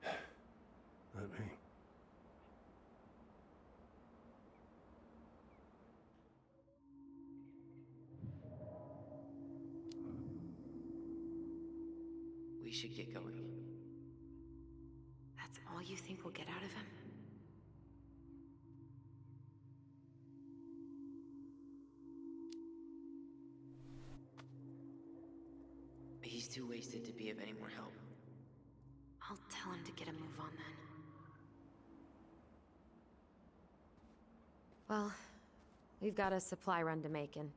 Not me. We should get going. That's all you think we'll get out of him? He's too wasted to be of any more help. I'll tell him to get a move on then. Well, we've got a supply run to make, and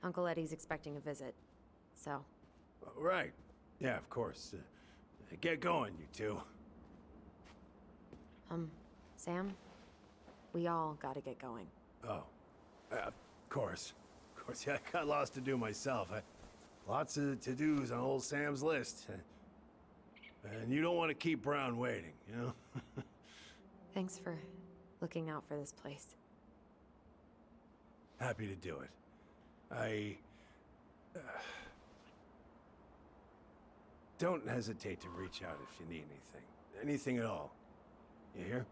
Uncle Eddie's expecting a visit. So, Right. Yeah, of course. Get going, you two. Sam? We all gotta get going. Oh. Of course. Of course, yeah, I got lots to do myself. Lots of to-dos on old Sam's list. And you don't want to keep Brown waiting, you know? Thanks for looking out for this place. Happy to do it. Don't hesitate to reach out if you need anything. Anything at all. You hear?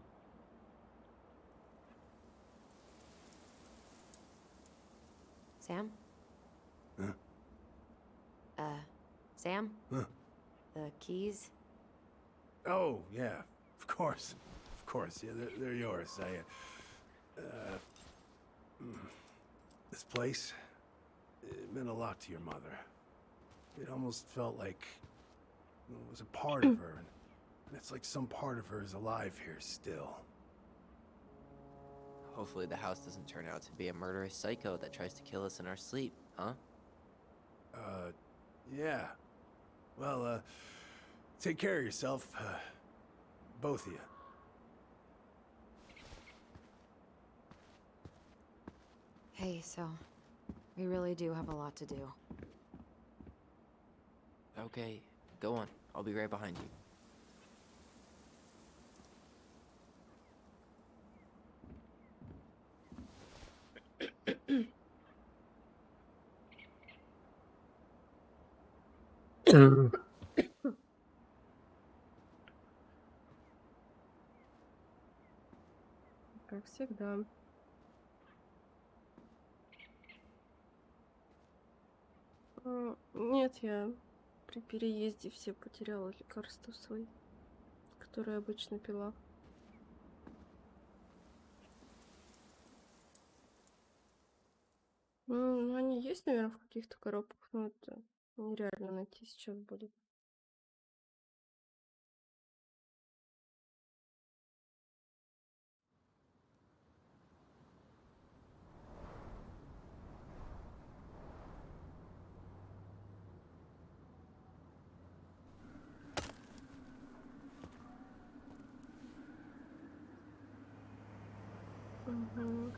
Sam? Huh? Sam? Huh? The keys? Oh, yeah. Of course. Of course. Yeah, they're yours. This place, it meant a lot to your mother. It almost felt like it was a part of her. And It's like some part of her is alive here still. Hopefully the house doesn't turn out to be a murderous psycho that tries to kill us in our sleep, huh? Yeah. Well, take care of yourself, both of you. Hey, so we really do have a lot to do. Okay, go on. I'll be right behind you. Как всегда. Нет, я при переезде все потеряла лекарства свои, которые обычно пила. Ну, они есть, наверное, в каких-то коробках, но это нереально найти сейчас будет. Мгм.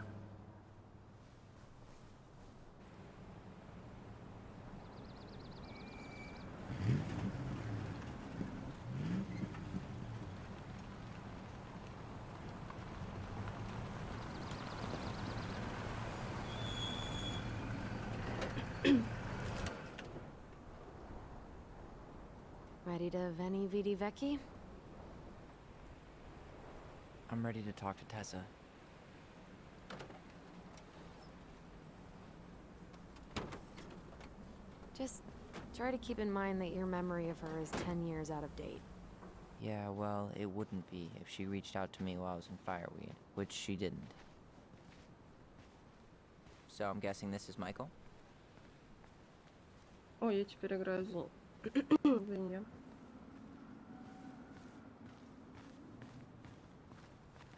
Ready to Veni Vidi Vici? I'm ready to talk to Tessa. Just try to keep in mind that your memory of her is 10 years out of date. Yeah, well, it wouldn't be if she reached out to me while I was in Fireweed, which she didn't. So I'm guessing this is Michael? Ой, я теперь играю за за неё.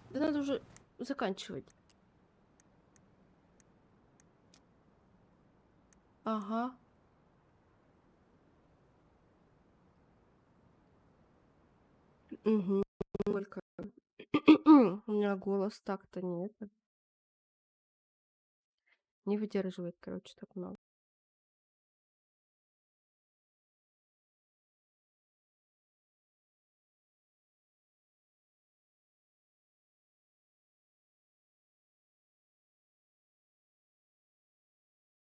Да надо уже заканчивать. Ага. Мгм. Только у меня голос так-то не выдерживает, короче, так много.